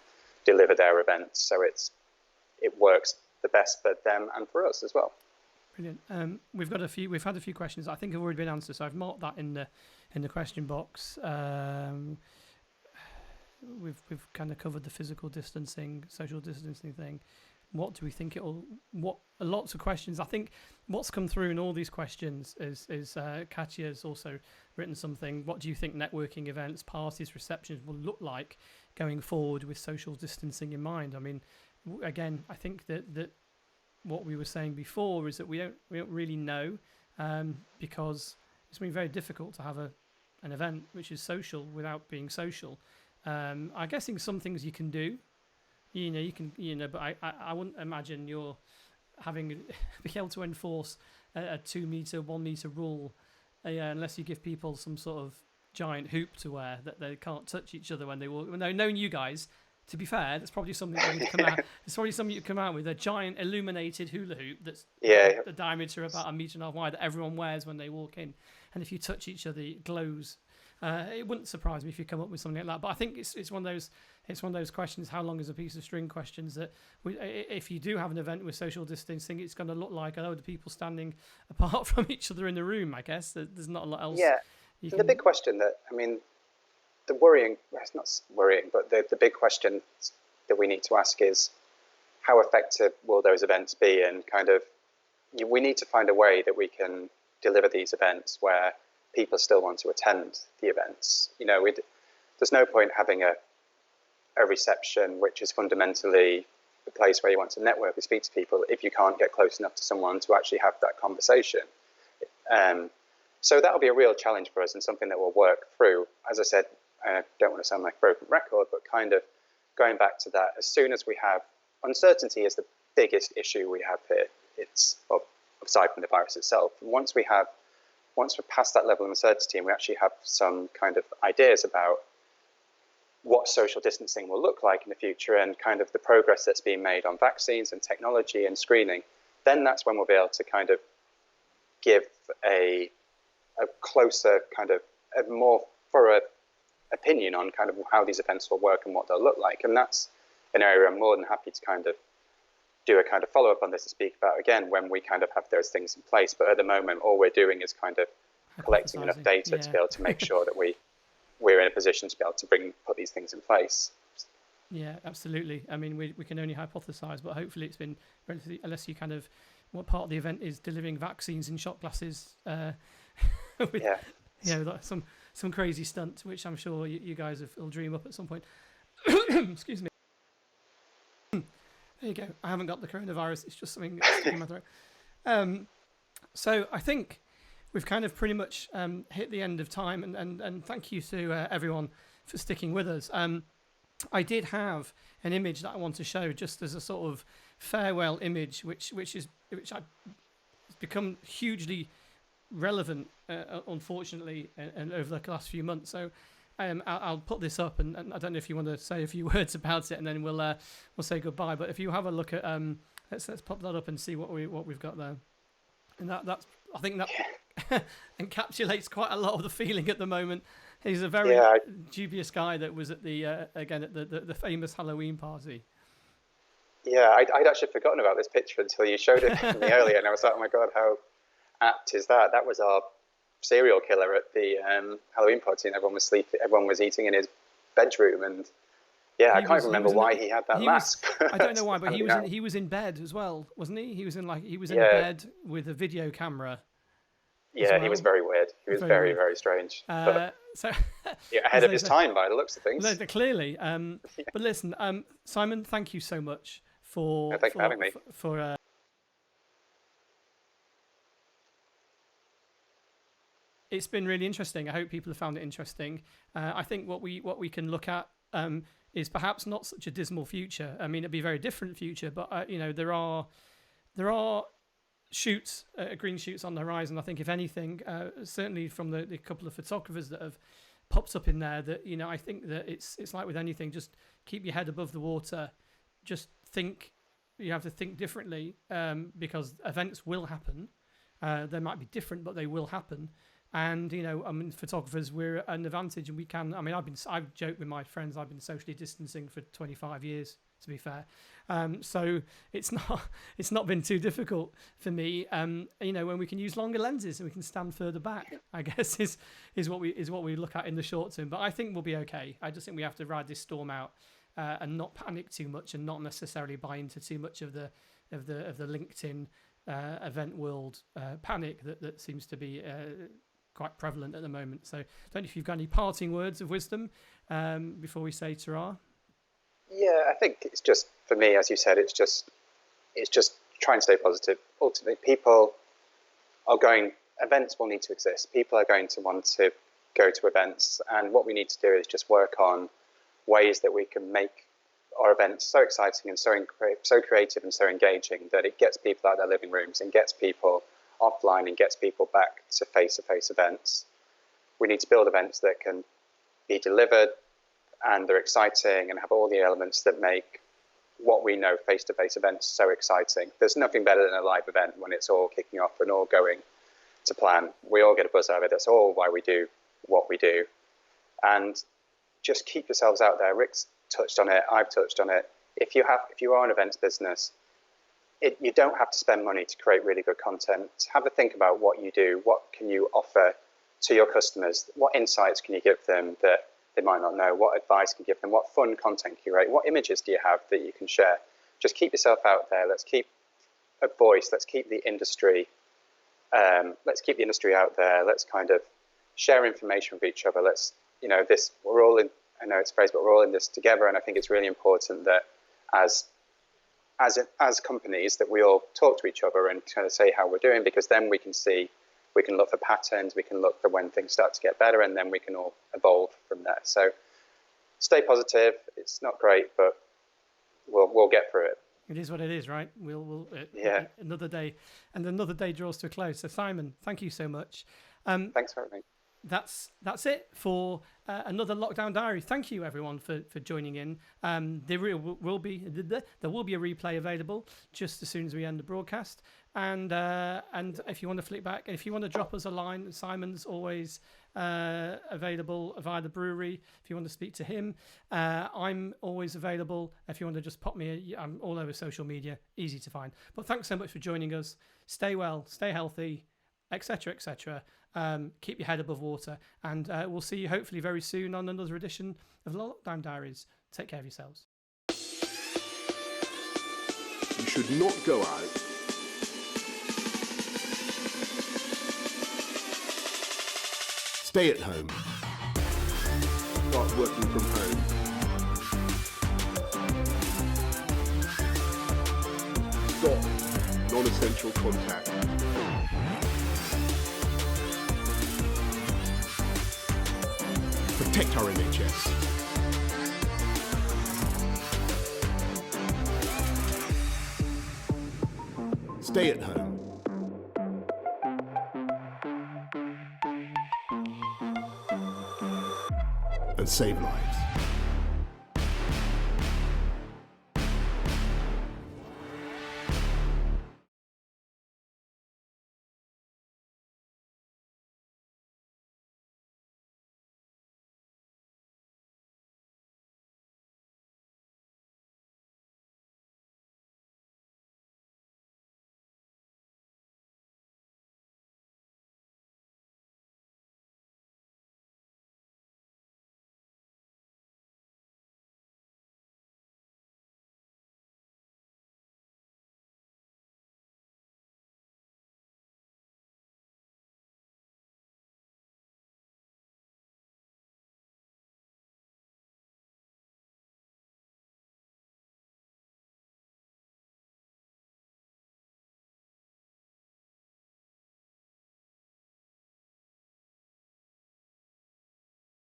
deliver their events so it works the best for them and for us as well. Brilliant. We've had a few questions I think have already been answered, so I've marked that in the question box. We've kind of covered the physical distancing, social distancing thing. What do we think lots of questions. I think what's come through in all these questions is Katya has also written something. What do you think networking events, parties, receptions will look like going forward with social distancing in mind? I mean, again, I think that what we were saying before is that we don't really know, because it's been very difficult to have an event which is social without being social. I'm guessing some things you can do. But I wouldn't imagine you're be able to enforce a 2 meter, 1 meter rule, unless you give people some sort of giant hoop to wear that they can't touch each other when they walk. No, knowing you guys, to be fair, that's probably something that would come out. It's probably something you come out with, a giant illuminated hula hoop that's the diameter about 1.5 meters wide that everyone wears when they walk in, and if you touch each other, it glows. It wouldn't surprise me if you come up with something like that. But I think it's one of those questions. How long is a piece of string? Questions that if you do have an event with social distancing, it's going to look like a load of people standing apart from each other in the room. I guess there's not a lot else. Yeah, the big question the worrying. Well, it's not worrying, but the big question that we need to ask is how effective will those events be, and kind of we need to find a way that we can deliver these events where people still want to attend the events. There's no point having a reception which is fundamentally the place where you want to network and speak to people if you can't get close enough to someone to actually have that conversation. So that'll be a real challenge for us and something that we'll work through. As I said, I don't want to sound like a broken record, but kind of going back to that, as soon as we have uncertainty is the biggest issue we have here. It's aside from the virus itself. Once we're past that level of uncertainty and we actually have some kind of ideas about what social distancing will look like in the future and kind of the progress that's being made on vaccines and technology and screening, then that's when we'll be able to kind of give a closer, kind of a more thorough opinion on kind of how these events will work and what they'll look like. And that's an area I'm more than happy to kind of do a kind of follow-up on this to speak about again when we kind of have those things in place. But at the moment, all we're doing is kind of collecting enough data to be able to make sure that we're in a position to be able to put these things in place. Yeah, absolutely. I mean, we can only hypothesize, but hopefully it's been relatively, unless you kind of, what part of the event is delivering vaccines in shot glasses, with, like some crazy stunt, which I'm sure you guys will dream up at some point. Excuse me. There you go. I haven't got the coronavirus. It's just something that's stuck in my throat. So I think we've kind of pretty much hit the end of time, and thank you to everyone for sticking with us. I did have an image that I want to show just as a sort of farewell image, which has become hugely relevant, unfortunately, and over the last few months. So I'll put this up, and I don't know if you want to say a few words about it, and then we'll say goodbye. But if you have a look at let's pop that up and see what we've got there, and that's I think that encapsulates quite a lot of the feeling at the moment. He's a very dubious guy that was at the famous Halloween party. Yeah, I'd actually forgotten about this picture until you showed it to me earlier, and I was like, oh my god, how apt is that? That was our serial killer at the Halloween party, and everyone was sleeping. Everyone was eating in his bedroom, and I can't remember why he had that mask. I don't know why, but he was in bed as well, wasn't he? He was in a bed with a video camera. Yeah, well. he was very weird. He was Very weird. very strange. But So yeah, ahead of his time by the looks of things. no, clearly. But listen, Simon, thank you so much for Thanks for having me. It's been really interesting. I hope people have found it interesting. I think what we can look at is perhaps not such a dismal future. I mean, it'd be a very different future, but there are shoots, green shoots on the horizon. I think, if anything, certainly from the couple of photographers that have popped up in there, that I think that it's like with anything, just keep your head above the water. Just think. You have to think differently, because events will happen. They might be different, but they will happen. And photographers, we're at an advantage, and we can. I mean, I've joked with my friends, I've been socially distancing for 25 years, to be fair. So it's not been too difficult for me. When we can use longer lenses and we can stand further back, I guess is what we look at in the short term. But I think we'll be okay. I just think we have to ride this storm out and not panic too much, and not necessarily buy into too much of the LinkedIn event world panic that seems to be quite prevalent at the moment. So I don't know if you've got any parting words of wisdom before we say ta-ra. Yeah, I think it's just, for me, as you said, it's just try and stay positive. Ultimately, events will need to exist. People are going to want to go to events, and what we need to do is just work on ways that we can make our events so exciting and so creative and so engaging that it gets people out of their living rooms and gets people offline and gets people back to face-to-face events. We need to build events that can be delivered and they're exciting and have all the elements that make what we know face-to-face events so exciting. There's nothing better than a live event when it's all kicking off and all going to plan. We all get a buzz out of it. That's all why we do what we do. And just keep yourselves out there. Rick's touched on it. I've touched on it. If you are an events business, you don't have to spend money to create really good content. Have a think about what you do. What can you offer to your customers? What insights can you give them that they might not know? What advice can you give them? What fun content can you create? What images do you have that you can share? Just keep yourself out there. Let's keep a voice. Let's keep the industry. Let's keep the industry out there. Let's kind of share information with each other. We're all in. I know it's a phrase, but we're all in this together. And I think it's really important that as companies that we all talk to each other and kind of say how we're doing, because then we can look for patterns, we can look for when things start to get better, and then we can all evolve from there. So stay positive. It's not great, but we'll get through it. It is what it is, right? Yeah. Another day draws to a close. So Simon, thank you so much. Thanks for having me. That's it for another Lockdown Diary. Thank you everyone for joining in. There will be a replay available just as soon as we end the broadcast. And if you want to flick back, and if you want to drop us a line, Simon's always available via the brewery. If you want to speak to him, I'm always available. If you want to just pop me, I'm all over social media, easy to find. But thanks so much for joining us. Stay well, stay healthy, etc., etc. Keep your head above water, and we'll see you hopefully very soon on another edition of the Lockdown Diaries. Take care of yourselves. You should not go out stay at home. Start working from home. Stop non-essential contact. Protect our NHS. Stay at home. And save lives.